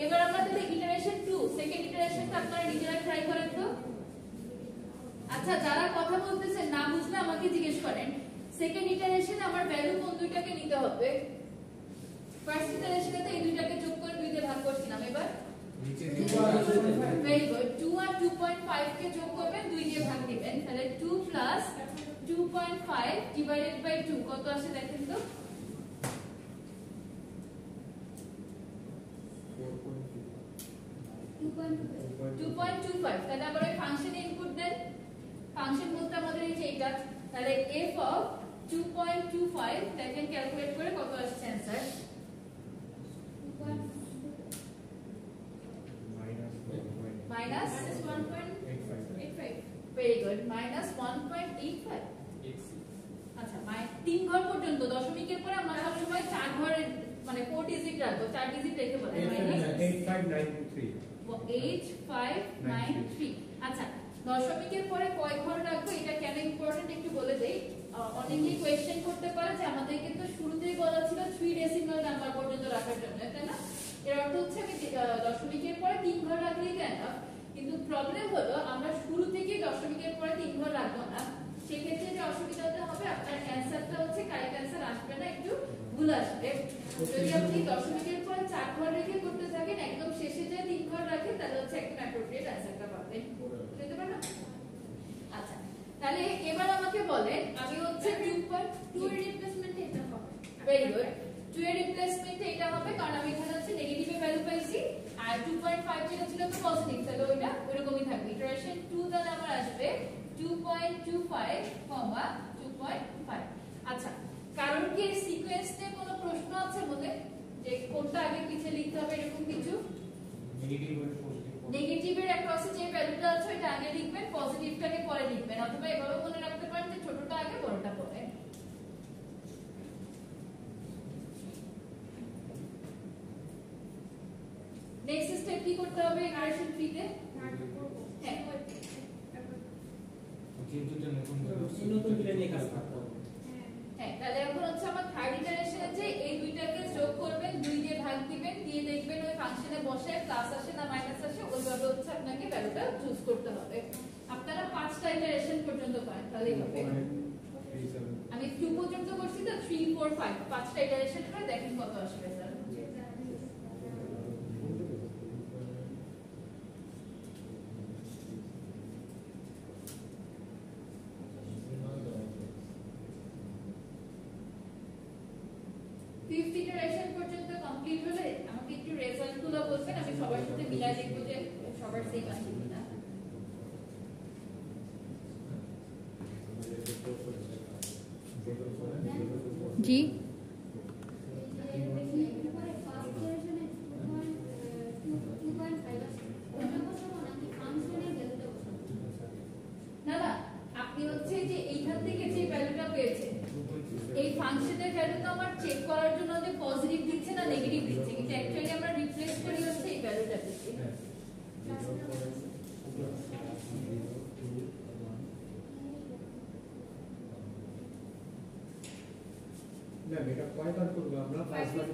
এবার আমরা তাহলে ইটারেশন 2 সেকেন্ড ইটারেশনটা আপনারা নিজেরা ট্রাই করেন তো আচ্ছা যারা কথা বলতেছেন না বুঝলে আমাকে জিজ্ঞেস করেন সেকেন্ড ইটারেশনে আমার ভ্যালু কোন দুইটাকে নিতে হবে ফার্স্ট ইটারেশনে তো এই দুইটাকে যোগ করে 2 দিয়ে ভাগ করছিলাম এবার ভেরি গুড 2 আর 2.5 কে যোগ করবেন 2 দিয়ে ভাগ দিবেন তাহলে 2 2.5 ডিভাইডেড বাই 2 কত আসে দেখেন তো 2.25 তাহলে আবার ওই ফাংশনে ইনপুট দেন ফাংশন বলতে আমাদের এই যে এটা তাহলে f of 2.25 দেখেন ক্যালকুলেট করে কত আসছে answer minus 1.85 very good minus 1.85 আচ্ছা 3 ঘর পর্যন্ত দশমিকের পরে আমরা সব সময় 4 ঘরের মানে 4 ডিজিট রাখবো, 4 ডিজিট রেখে বলেন -85923 8593। আচ্ছা, দশমিকের পরে কয় ঘর রাখবো এটা কেন ইম্পর্টেন্ট একটু বলে দেই। অনেকেই কোয়েশ্চেন করতে পারে যে আমাদের কিন্তু শুরুতেই বলা ছিল 3 ডেসিমাল নাম্বার পর্যন্ত রাখার জন্য, তাই না? এর অর্থ হচ্ছে আমি দশমিকের পরে 3 ঘর রাখলেই কেন, কিন্তু প্রবলেম হলো আমরা শুরু থেকেই দশমিকের পরে 3 ঘর রাখবো না। সেক্ষেত্রে যে অসুবিধাটা হবে, আপনার অ্যানসারটা হচ্ছে কারেক্ট অ্যানসার আসবে না, একটু ভুল আসবে। যদি আপনি দশমিকের পরে 4 ঘর রেখে করতে থাকেন, একদম শেষে যে 3 ঘর রাখেন, তাহলে হচ্ছে একদম অ্যাপ্রোপ্রিয়েট অ্যানসারটা পাবেন। বুঝতে পারলেন? আচ্ছা, তাহলে এবার আমাকে বলেন, আমি হচ্ছে 2 এর রিপ্লেসমেন্টে এটা হবে। Very good. 2 এর রিপ্লেসমেন্টে এটা হবে, কারণ আমি এখানে হচ্ছে নেগেটিভে ভ্যালু পাইছি, আর 2.5 যেটা ছিল তো পজিটিভ, তাহলে ওইটা ওইরকমই থাকবে। ইটারেশন 2 তাহলে আমার আসবে 2.25, 2.5। আচ্ছা, কারণ কি এই সিকোয়েন্সে কোনো প্রশ্ন আছে মনে, যে কোনটা আগে পিছে লিখতে হবে এরকম কিছু? নেগেটিভের অ্যাক্রসে যে ভ্যালুটা আছে ওটা আগে লিখবেন, পজিটিভটাকে পরে লিখবেন, অথবা এভাবে মনে রাখতে পারেন যে ছোটটা আগে বড়টা পরে। নেক্সট স্টেপ কি করতে হবে ইটারেশন 3 তে? হ্যাঁ, নতুন প্লেন নিয়ে কাজ করতে হবে। হ্যাঁ, তাহলে এখন হচ্ছে আমার থার্ড ইটারেশনে যে এই দুইটাকে যোগ করবেন, 2 দিয়ে ভাগ দিবেন, দিয়ে দেখবেন ওই ফাংশনে বসে প্লাস আসে না মাইনাস আসে, ওইভাবে হচ্ছে আপনাকে ভ্যালুটা চুজ করতে হবে। আপনারা 5টা ইটারেশন পর্যন্ত করেন তাহলেই হবে। আমি 2 পর্যন্ত করছি তো 3 4 5 5টা ইটারেশন করে দেখেন কত আসবে স্যার। ফিফথ ইটারেশন পর্যন্ত কমপ্লিট হলে আমাকে একটু রেজাল্টগুলো বলবেন, আমি সবার সাথে মিলাই দেখব যে সবার সেম আছে কিনা। জি, না না, আপনি হচ্ছে যে এইখান থেকে যে ভ্যালুটা পেয়েছেন, এই ফাংশনের ভ্যালু তো আমার চেক করার জন্য যে পজিটিভ দিচ্ছে না নেগেটিভ দিচ্ছে, কিন্তু অ্যাকচুয়ালি আমরা রিপ্লেস করি হচ্ছে এই ভ্যালুটা দিচ্ছি। না, এটা কয়বার করব আমরা? 5বার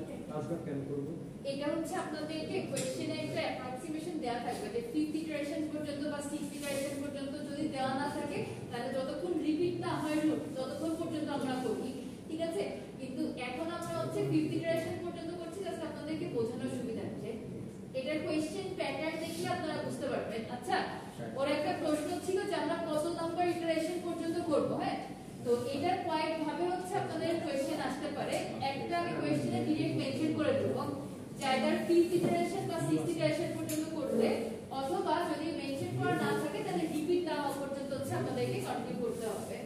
কেন করব? এটা হচ্ছে আপনাদেরকে কোশ্চেনে একটা অ্যাপ্রক্সিমেশন দেয়া থাকবে যে 5th ইটারেশন পর্যন্ত বা 6th ইটারেশন পর্যন্ত যদি দেওয়া না থাকে, তাহলে যতক্ষণ রিপিট না হয় রুট ততক্ষণ পর্যন্ত আমরা করি, ঠিক আছে? কিন্তু এখন আমরা হচ্ছে 5th ইটারেশন পর্যন্ত করছি, জাস্ট আপনাদেরকে বোঝানোর সুবিধার্থে। এটার কোশ্চেন প্যাটার্ন দেখলে আপনারা বুঝতে পারবেন। আচ্ছা, ওর একটা প্রশ্ন ছিল যে আমরা কত নাম্বার ইটারেশন পর্যন্ত করব, হ্যাঁ? তো এটার কয়েক ভাবে হচ্ছে আপনাদের কোশ্চেন আসতে পারে। একটা আমি কোশ্চেনে ডিরেক্ট মেনশন করে দেব যে আইদার 5th ইটারেশন বা 6th ইটারেশন পর্যন্ত করতে, অথবা যদি মেনশন করা না থাকে তাহলে রিপিট না হওয়া পর্যন্ত হচ্ছে আপনাদেরকে কন্টিনিউ করতে হবে।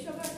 সবার?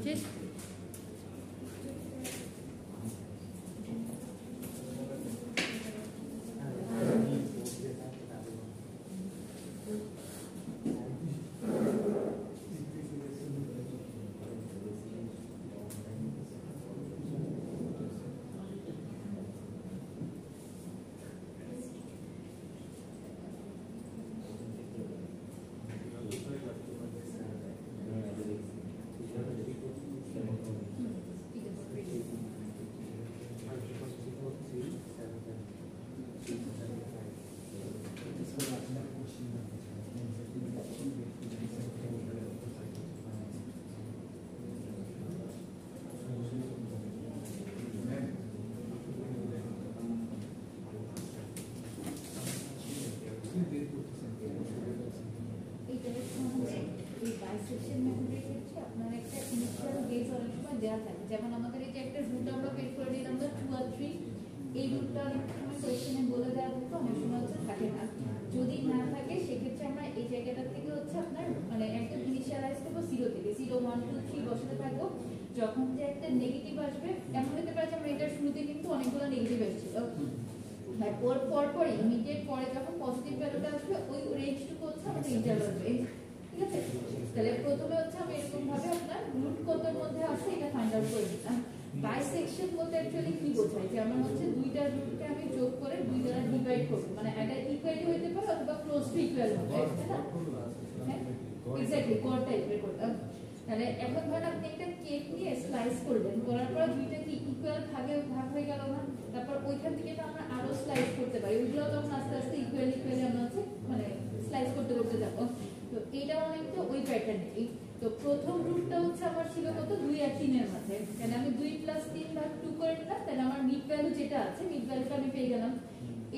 Just যেমন আমাদের এই যে একটা রুট আমরা বের করে দিলাম 2 আর 3, এই রুটটা অনেক সময় কোশ্চেনে বলে দেওয়া হতো, অনেক সময় হচ্ছে থাকে না। যদি না থাকে সেক্ষেত্রে আমরা এই জায়গাটা থেকে হচ্ছে আপনার মানে একটা ইনিশিয়ালাইজ করবো 0 থেকে, 0 1 2 3 বসাতে থাকবো। যখন যে একটা নেগেটিভ আসবে, এমন হতে পারে যে আমরা এটার শুরুতে কিন্তু অনেকগুলো নেগেটিভ এসেছিল, পর ইমিডিয়েট পরে যখন পজিটিভ ভ্যালুটা আসবে ওই রেঞ্জটুকু হচ্ছে আমাদের ইন্টারভাল রেঞ্জ। ঠিক আছে, তাহলে প্রথমে হচ্ছে আমি এরকম ভাবে আপনার রুট কতর মধ্যে আছে এটা ফাইন্ড আউট করে দিলাম। বাইসেকশন বলতে অ্যাকচুয়ালি কি বোঝায়, যে আমার হচ্ছে দুইটা রুটকে আমি যোগ করে দুই দ্বারা ডিভাইড করব, মানে এটা ইকুয়ালি হতে পারে অথবা ক্লোজ টু ইকুয়াল হবে, তাই না? হ্যাঁ এক্স্যাক্টলি কর টাইপের করতাম। তাহলে এখন ধরেন আপনি একটা কেক নিয়ে স্লাইস করবেন, করার পর দুইটা কি ইকুয়াল ভাগে ভাগ হয়ে গেল না, তারপর ওইখান থেকে তো আমরা আরো স্লাইস করতে পারি, ওইগুলো তখন আস্তে আস্তে ইকুয়ালি আমরা হচ্ছে মানে স্লাইস করতে করতে যাবো। তো এটা অনেকটা ওই প্যাটার্নেরই। তো প্রথম রুটটা হচ্ছে আমার ছিল কত 2 আর 3 এর মধ্যে, তাহলে আমি 2 + 3 ভাগ 2 করে নিলাম, তাহলে আমার মিড ভ্যালু যেটা আছে মিড ভ্যালুটা আমি পেয়ে গেলাম।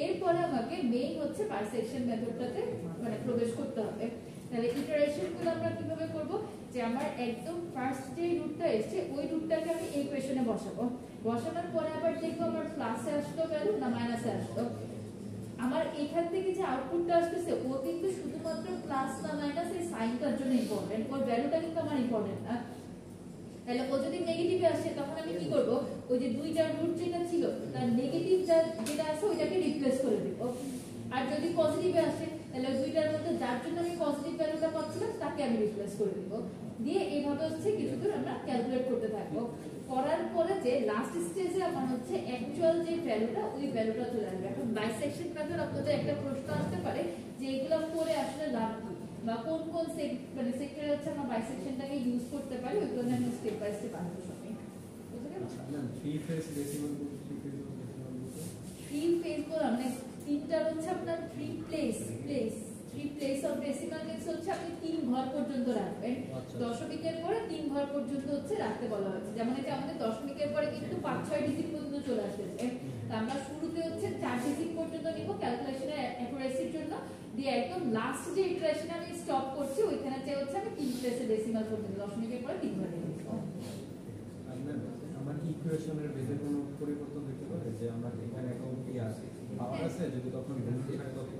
এরপরে আমাকে মেইন হচ্ছে বাইসেকশন মেথডটাতে মানে প্রবেশ করতে হবে। তাহলে ইটারেশনগুলো আমরা কিভাবে করব, যে আমার একদম ফার্স্ট যে রুটটা এসেছে ওই রুটটাকে আমি এই ইকুয়েশনে বসাবো, বসানোর পরে আবার দেখবো আমার প্লাসে আসলো ভ্যালু না মাইনাসে আসলো। আমার এখান থেকে যে আউটপুটটা আসতেছে ও কিন্তু শুধুমাত্র প্লাস না মাইনাস এই সাইনটার জন্য ইম্পর্টেন্ট, ওর ভ্যালুটা কিন্তু আমার ইম্পর্টেন্ট না। তাহলে ও যদি নেগেটিভে আসে তখন আমি কি করব, ওই যে দুইটা রুট যেটা ছিল তার নেগেটিভ যেটা আছে ওইটাকে রিপ্লেস করে দেব। আর যদি পজিটিভে আসে তাহলে দুইটার মধ্যে যার জন্য আমি পজিটিভ ভ্যালুটা পাচ্ছিলাম তাকে আমি রিপ্লেস করে দেব, দিয়ে এইভাবে হচ্ছে কিছু দূর আমরা ক্যালকুলেট করতে থাকবো। করার পরে যে লাস্ট স্টেজে আমার হচ্ছে অ্যাকচুয়াল যে ভ্যালুটা ওই ভ্যালুটা চলে আসবে। এখন বাইসেকশন মেথড আপনাদের একটা প্রশ্ন আসতে পারে যে এগুলো করে আসলে লাভ কি, বা কোন কোন মানে সেক্টরে হচ্ছে আমরা বাইসেকশনটাকে ইউজ করতে পারি, ওইগুলো আমি স্টেপ বাই স্টেপ আসবো সবাই। বুঝতে পেরেছেন? না 3 ফেজ ডেসিমাল 3 ফেজ বললাম মানে তিনটা হচ্ছে আপনার 3 প্লেস অফ ডেসিমাল মিনস হচ্ছে আপনি 3 ঘর পর্যন্ত রাখবেন। দশমিকের পরে 3 ঘর পর্যন্ত হচ্ছে রাখতে বলা হয়েছে। যেমন এটা আমাদের দশমিকের পরে কিন্তু 5-6 ডিজিট পর্যন্ত চলে আসতেছে, তো আমরা শুরুতে হচ্ছে 4 ডিজিট পর্যন্ত নিব ক্যালকুলেশনের অ্যাকুরেসির জন্য, দিয়ে একদম লাস্ট যে ইটারেশনে আমি স্টপ করছি ওইখানে যে হচ্ছে আমি 3 প্লেসে ডেসিমাল পর্যন্ত দশমিকের পরে 3 ঘর নিব। আমার ইকুয়েশনের বেসে কোনো পরিবর্তন হতে পারে, যে আমার এখানে অ্যাকাউন্টে আছে পাওয়ার আছে, যদি তখন এখানে তথ্য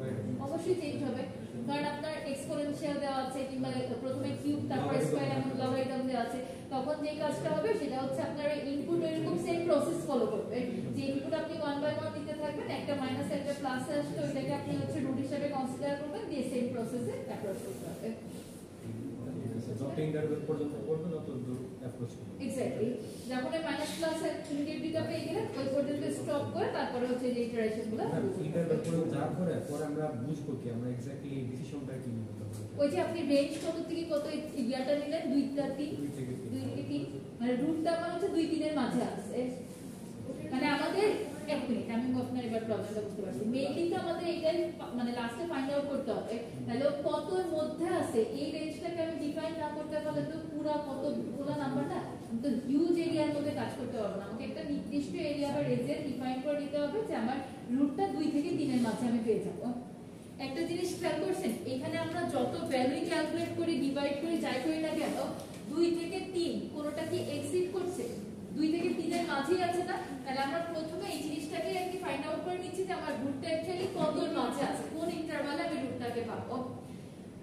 অবশ্যই চেঞ্জ হবে, কারণ আপনার এক্সপোনেনশিয়াল দেওয়া আছে কিংবা প্রথমে কিউব তারপর স্কয়ার এমন লগারিদম দেওয়া আছে, তখন যে কাজটা হবে সেটা হচ্ছে আপনার ইনপুট এরকম সেম প্রসেস ফলো করবে, যে ইনপুট আপনি 1 বাই 1 দিতে থাকবেন, একটা মাইনাস একটা প্লাস আসলে ওইটাকে আপনি হচ্ছে রুট হিসেবে কনসিডার করবেন, দিয়ে সেম প্রসেসে অ্যাপ্রোচ করতে হবে। যত ইন্টারভেল পর্যন্ত করবে তত দূর অ্যাপ্রোচ করবে। এক্স্যাক্টলি, যখন এই মাইনাস প্লাস ইমিডিয়েট দিটা পেয়ে গেলেন ওই পর্যন্ত স্টপ করে তারপরে হচ্ছে যে ইটারেশনগুলো ইন্টারভেল পর্যন্ত যাওয়ার পরে আমরা বুঝবো কি আমরা এক্স্যাক্টলি ডিসিশনটা কি নিব। ওই যে আপনি রেঞ্জ কত থেকে কত ইয়াটা নিলেন 2 থেকে 3 মানে রুটটা আমার হচ্ছে 2-3 এর মাঝে আছে, মানে আমাদের এক মিনিট আমি আপনার এবার প্রবলেমটা বুঝতে পারছি। মেইনলি তো আমাদের এটাই মানে লাস্টে ফাইন্ড আউট করতে হবে তাহলে কতর মধ্যে আছে এই রেঞ্জটাকে আমি ডিফাইন না করতে পারলে তো পুরো কত পুরো নাম্বারটা তো হিউজ এরিয়ার মধ্যে কাজ করতে পারবো না। আমাকে একটা নির্দিষ্ট এরিয়া বা রেঞ্জে ডিফাইন করে দিতে হবে যে আমার রুটটা 2 থেকে 3 এর মাঝে আমি পেয়ে যাবো। একটা জিনিস খেয়াল করছেন এখানে আমরা যত ভ্যালু ক্যালকুলেট করি ডিভাইড করি যাই করি না কেন 2 থেকে 3 কোনটা কি এক্সিড করছে 2 থেকে 3 এর মাঝেই আছে না তাহলে আমরা প্রথমে এই জিনিসটাকে আর কি ফাইন্ড আউট করে নিচ্ছি যে আমার রুটটা অ্যাকচুয়ালি কতর মাঝে আছে কোন ইন্টারভালে আমি রুটটাকে পাবো।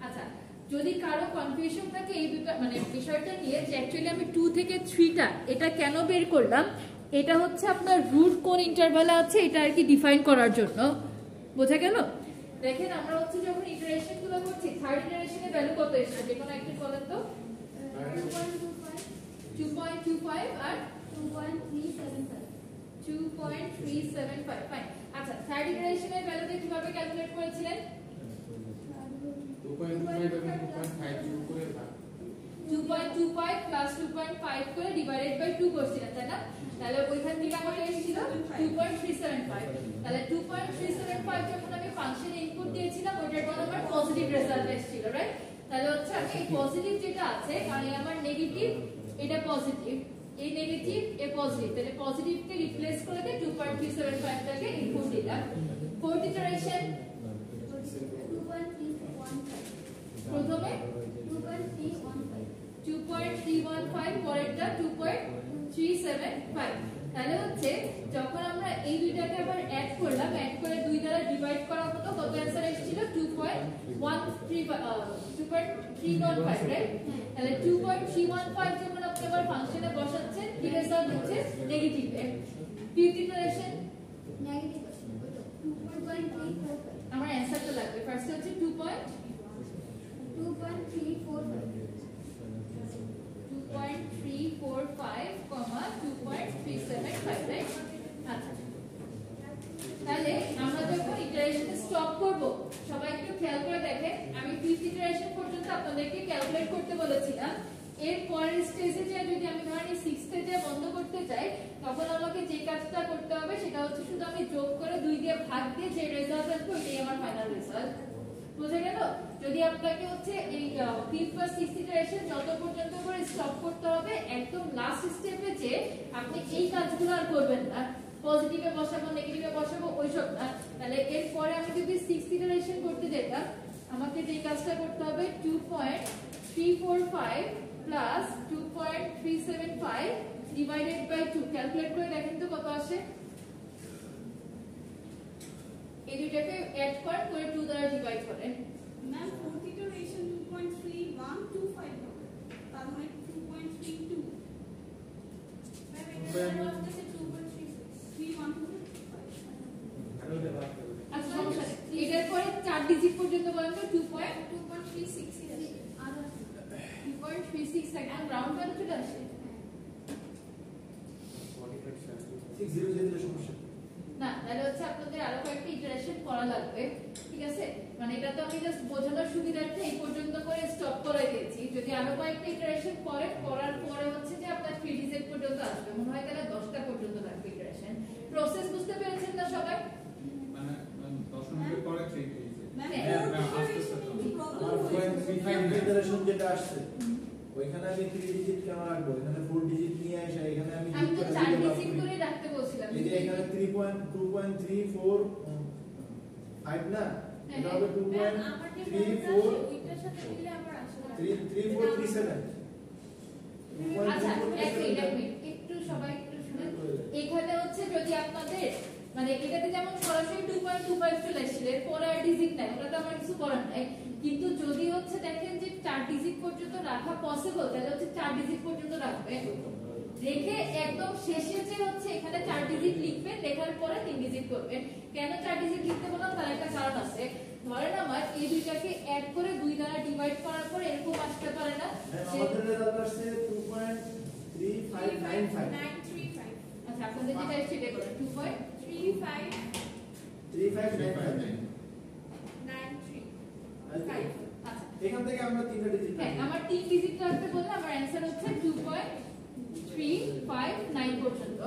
আচ্ছা যদি কারো কনফিউশন থাকে এই মানে বিষয়টা নিয়ে যে অ্যাকচুয়ালি আমি 2 থেকে 3টা এটা কেন বের করলাম এটা হচ্ছে আপনার রুট কোন ইন্টারভালে আছে এটা আর কি ডিফাইন করার জন্য। বোঝা গেল? দেখেন আমরা হচ্ছে যখন ইটারেশন গুলো করছি থার্ড ইটারেশনের ভ্যালু কত এসেছে যে কোনো একটা বলেন তো 2.25 আর 2.375 ফাইন। আচ্ছা থার্ড ইটারেশনের ভ্যালুটা কিভাবে ক্যালকুলেট করেছিলেন 2.25 প্লাস 2.5 করে ডিভাইডেড বাই 2 করছিলেন তাই না তাহলে ওইখান থেকে আমাদের এসেছিল 2.375 তাহলে 2.375 যখন আমি ফাংশনে ইনপুট দিয়েছিলাম ওইটার পর আমার পজিটিভ রেজাল্ট এসেছিল রাইট তাহলে হচ্ছে আমি এই পজিটিভ যেটা আছে কারণ আমার নেগেটিভ এটা পজিটিভ এই নেগেটিভ এ পজিটিভ তাহলে পজিটিভকে রিপ্লেস করে দিয়ে 2.375 টাকে ইনপুট দিলাম। ফোর্থ ইটারেশন প্রথমে 2.315 পরেরটা 2.375 তাহলে হচ্ছে যখন আমরা এই দুইটাকে আবার অ্যাড করলাম অ্যাড করে 2 দ্বারা ডিভাইড করা হতো কত অ্যানসার এসেছিল 2.315 রাইট তাহলে 2.315 যখন আপনি আবার ফাংশনে বসাচ্ছেন কি রেজাল্ট হচ্ছে নেগেটিভ এর। ফিফথ ইটারেশন নেগেটিভ 2.345 আমার অ্যানসারটা লাগবে ফার্স্ট হচ্ছে 2.345, 2.375 রাইট আচ্ছা তাহলে আমরা যখন ইটারেশন স্টপ করব সবাই একটু খেয়াল করে দেখেন আমি ফিফথ ইটারেশন পর্যন্ত আপনাদেরকে ক্যালকুলেট করতে বলেছিলাম এর পরের স্টেজে যে যদি আমি ধরেন 6 স্টেজে বন্ধ করতে চাই তখন আমাকে যে কাজটা করতে হবে সেটা হচ্ছে শুধু আমি যোগ করে 2 দিয়ে ভাগ দিয়ে যে রেজাল্ট আসবে ওইটাই আমার ফাইনাল রেজাল্ট। বুঝে গেল? যদি আপনাকে হচ্ছে এই ফিফথ বা সিক্সথ ইটারেশন যত পর্যন্ত করে স্টপ করতে হবে একদম লাস্ট স্টেপে যে আপনি এই কাজগুলো আর করবেন না পজিটিভে বসাবো নেগেটিভে বসাবো ওইসব না তাহলে এরপরে আমি যদি সিক্সথ ইটারেশন করতে যেতাম আমাকে যে কাজটা করতে হবে 2.345 প্লাস 2.375 ডিভাইডেড বাই 2 ক্যালকুলেট করে দেখেন তো কত আসে এই দুইটাকে অ্যাড করে 2 দ্বারা ডিভাইড করেন ম্যাম ফোর্থ ইটারেশন 2.3125 হবে তার মানে 2.32 ম্যাম এটা আসছে 2.312 আচ্ছা এটার পরে 4 ডিজিট পর্যন্ত বলেন তো 2.36 আর 2.36 একদম রাউন্ড ভ্যালু চলে আসে 600 সমস্যা না তাহলে হচ্ছে আপনাদের আরো কয়েকটা ইটারেশন করা লাগবে ঠিক আছে মানে এটা তো আমি জাস্ট বোঝানোর সুবিধার্থে এই পর্যন্ত করে স্টপ করে দিয়েছি যদি আরো কয়েকটা ইটারেশন করার পরে হচ্ছে যে আপনার 3 ডিজিট পর্যন্ত আসবে মনে হয় তাহলে 10টা পর্যন্ত লাগবে ইটারেশন প্রসেস বুঝতে পেরেছেন না সবাই মানে 10 মিনিট পরে 3 ডিজিট মানে ইটারেশন যেটা আসছে ওইখানে আমি 3 ডিজিট কেন রাখবো এখানে 4 ডিজিট নিয়ে আসা এখানে আমি আমি তো 4 ডিজিট করে রাখতে বলছিলাম এই যে এখানে 3.2.345 না এটা হবে 2.34 ওইটার সাথে মিলে আবার আসলে 3437 আচ্ছা এক মিনিট একটু সবাই একটু শুনেন এখানে হচ্ছে যদি আপনাদের মানে এটাতে যেমন সরাসরি 2.25 চলে আসছিল এরপরে আর ডিজিট নাই ওটা তো আমার কিছু করার নাই কিন্তু যদি হচ্ছে দেখেন যে 4 ডিজিট পর্যন্ত রাখা পসিবল তাহলে হচ্ছে 4 ডিজিট পর্যন্ত রাখবে রেখে একদম শেষে যে হচ্ছে এখানে 4 ডিজিট লিখবেন লেখার পরে 3 ডিজিট করবেন কেন 4 ডিজিট লিখতে বললাম তার একটা কারণ আছে ধরেন আমার এই দুইটাকে অ্যাড করে 2 দ্বারা ডিভাইড করার পর এরকম আসতে পারে না আমাদের রেজাল্ট আসছে 2.3595 আচ্ছা আপনাদের যেটা সেটা করেন 3595 আচ্ছা এখান থেকে আমরা 3টা ডিজিট হ্যাঁ আমার 3 ডিজিট রাখতে বললে আমার অ্যানসার হচ্ছে 2.359 পর্যন্ত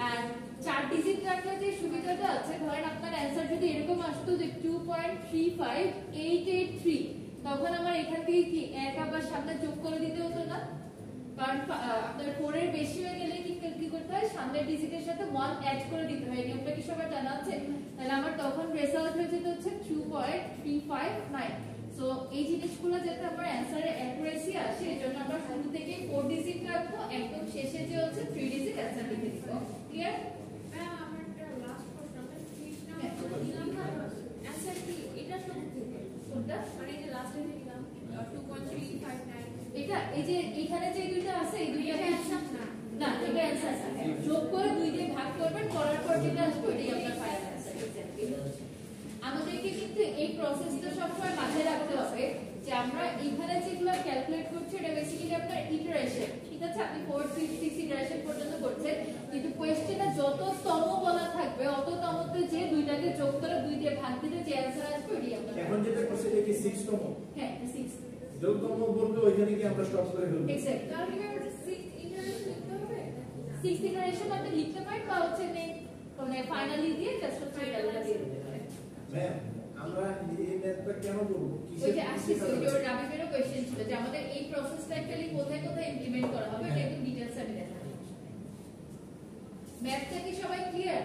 আর 4 ডিজিট রাখলে যে সুবিধাটা আছে, ধরেন আপনার অ্যানসার যদি এরকম আসতো যে 2.35883, তখন আমার এখান থেকে কি এক আবার সামনে যোগ করে দিতে হতো না, কারণ আপনার 4 এর বেশি হয়ে গেলে কি করতে হয়, সামনের ডিজিটের সাথে 1 অ্যাড করে দিতে হয়। নিয়মটা কি সবার জানা আছে? তাহলে আমার তখন রেজাল্ট হয়ে যেত হচ্ছে 2.359। সো এই জিনিসগুলো যাতে আমার অ্যানসারে অ্যাকুরেসি আসে, এজন্য আমরা শুরু থেকে 4 ডিজিট রাখবো, একদম শেষে যে হচ্ছে 3 ডিজিট অ্যানসার লিখে দিব। ক্লিয়ার? ম্যাম আমার একটা লাস্ট প্রশ্ন, আমরা ফিট নাম্বার দিলাম না, অ্যানসার কি এটা সব থেকে কোনটা? মানে এই যে লাস্টে দিলাম 2.359, এটা এই যে এখানে যে দুইটা আছে, এই দুইটা এটা অ্যানসার না। না, এটা অ্যানসার না। যোগ করে 2 দিয়ে ভাগ করবেন, করার পর যেটা আসবে ওইটাই আপনার ফাইনাল অ্যানসার। আমাদেরকে কিন্তু এই প্রসেসটা সবসময় মাথায় রাখতে হবে যে আমরা এখানে যেগুলো ক্যালকুলেট করছি এটা বেসিক্যালি আপনার ইটারেশন, ঠিক আছে? আপনি 4, 5, 6 ইটারেশন পর্যন্ত করছেন, কিন্তু কোশ্চেনে যত তম বলা থাকবে অত তমতে যে দুইটাকে যোগ করে 2 দিয়ে ভাগ দিলে যে অ্যানসার আসবে ওইটাই আপনার। এখন যেটা করছে এটা কি 6 তম? হ্যাঁ, 6 যোগ তম বলবে ওইখানে কি আমরা স্টপ করে ফেলবো? এক্স্যাক্টলি। তাহলে কি আমরা 6 ইটারেশন লিখতে হবে? 6 ইটারেশন আপনি লিখতে পারেন, বা হচ্ছে মানে ফাইনালি দিয়ে জাস্ট হচ্ছে এটা দিয়ে দিতে পারেন। ম্যাম আমরা এই ম্যাথটা কেন করব? ওই যে আসছে ওই যে রাবিকেরও কোশ্চেন ছিল যে আমাদের এই প্রসেসটা অ্যাকচুয়ালি কোথায় কোথায় ইমপ্লিমেন্ট করা হবে, এটা একটু ডিটেইলস আমি দেখাবো। ম্যাথটা কি সবাই ক্লিয়ার?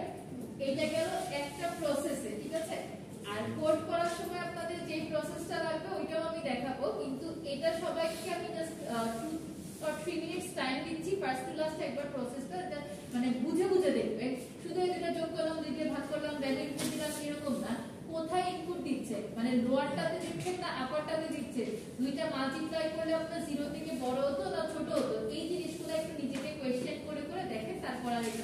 এটা গেল একটা প্রসেসে, ঠিক আছে? আর কোড করার সময় আপনাদের যে প্রসেসটা লাগবে ওইটাও আমি দেখাবো, কিন্তু এটা সবাইকে আমি জাস্ট 2 or 3 মিনিটস টাইম দিচ্ছি ফার্স্ট টু লাস্ট একবার প্রসেসটা মানে বুঝে বুঝে দেখবে। শুধু এটা যোগ করলাম, 2 দিয়ে ভাগ করলাম, ভ্যালু ইনপুট দিলাম এরকম না, কোথায় ইনপুট দিচ্ছে, মানে লোয়ারটাতে দিচ্ছে না আপারটাতে দিচ্ছে, দুইটা মাল্টিপ্লাই করলে আপনার 0 থেকে বড় হতো না ছোট হতো, এই জিনিসগুলো একটু নিজেকে কোয়েশ্চেন করে করে দেখে, তারপর আর এটা